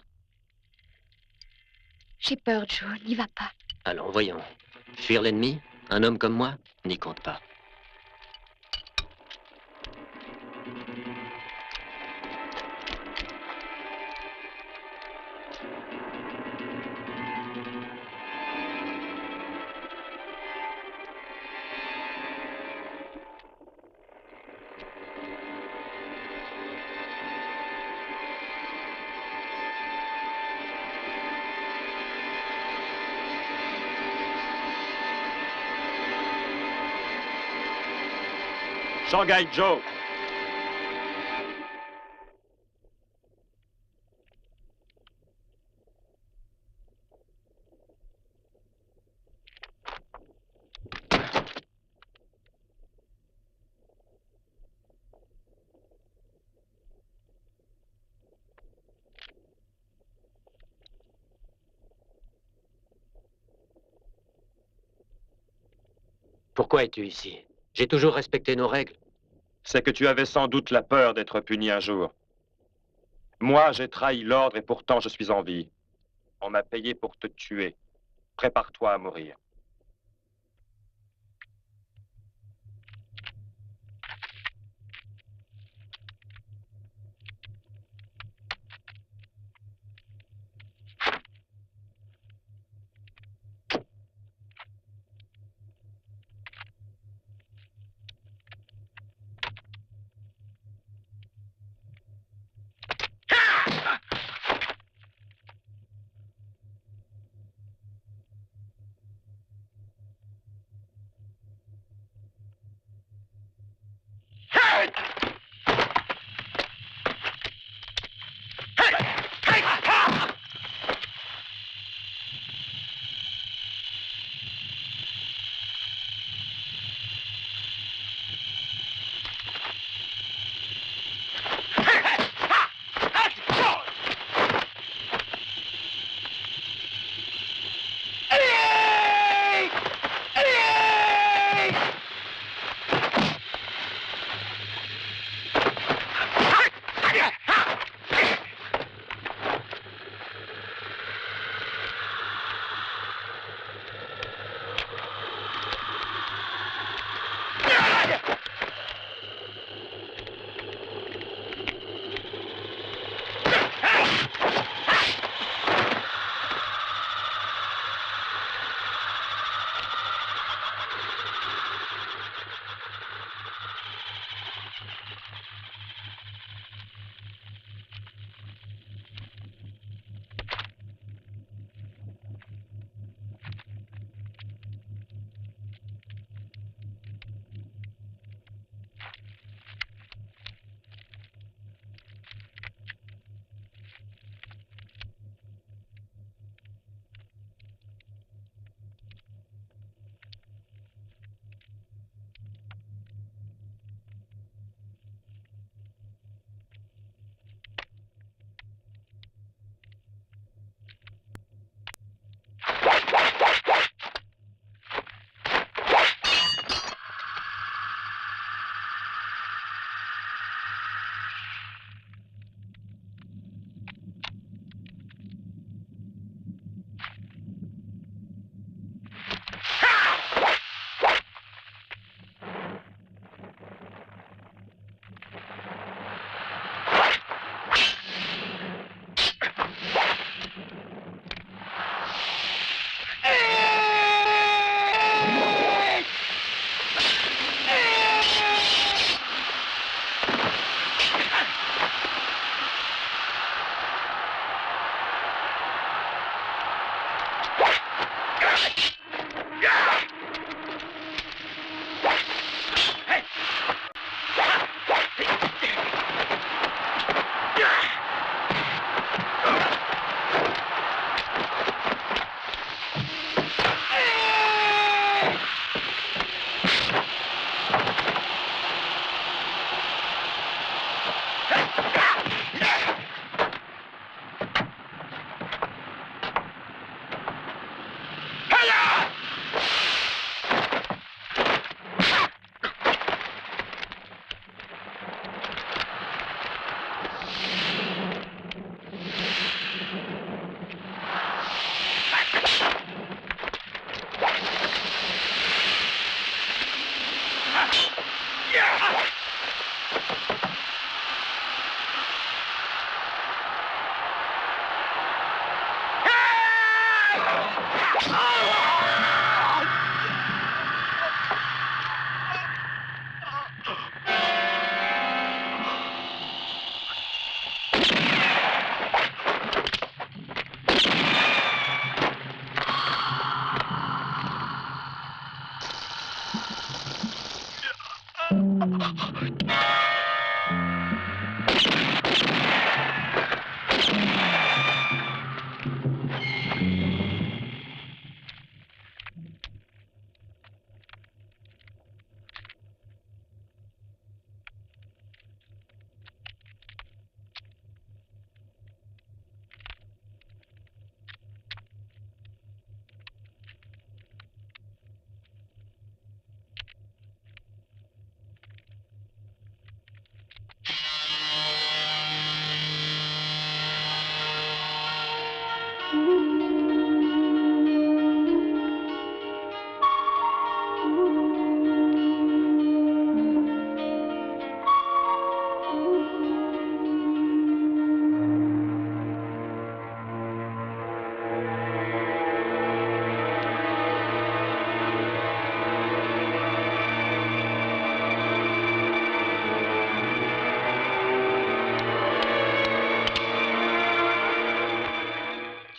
J'ai peur, Joe, n'y va pas. Allons, voyons. Fuir l'ennemi, un homme comme moi, n'y compte pas. Shanghai Joe. Pourquoi es-tu ici? J'ai toujours respecté nos règles. C'est que tu avais sans doute la peur d'être puni un jour. Moi, j'ai trahi l'ordre et pourtant je suis en vie. On m'a payé pour te tuer. Prépare-toi à mourir.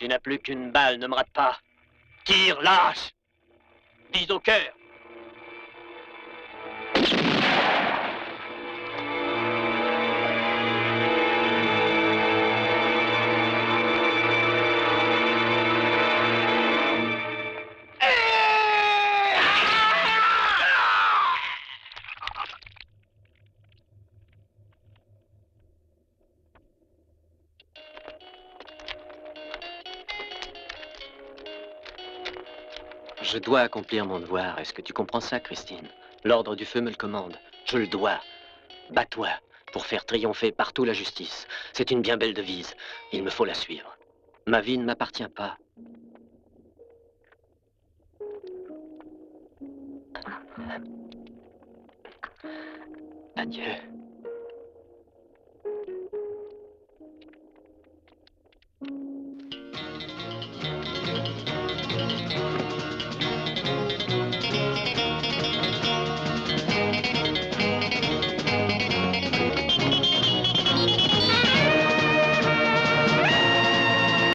Tu n'as plus qu'une balle, ne me rate pas. Tire, lâche. Vise au cœur. Je dois accomplir mon devoir. Est-ce que tu comprends ça, Christine? L'ordre du feu me le commande. Je le dois. Bats-toi pour faire triompher partout la justice. C'est une bien belle devise. Il me faut la suivre. Ma vie ne m'appartient pas. Adieu.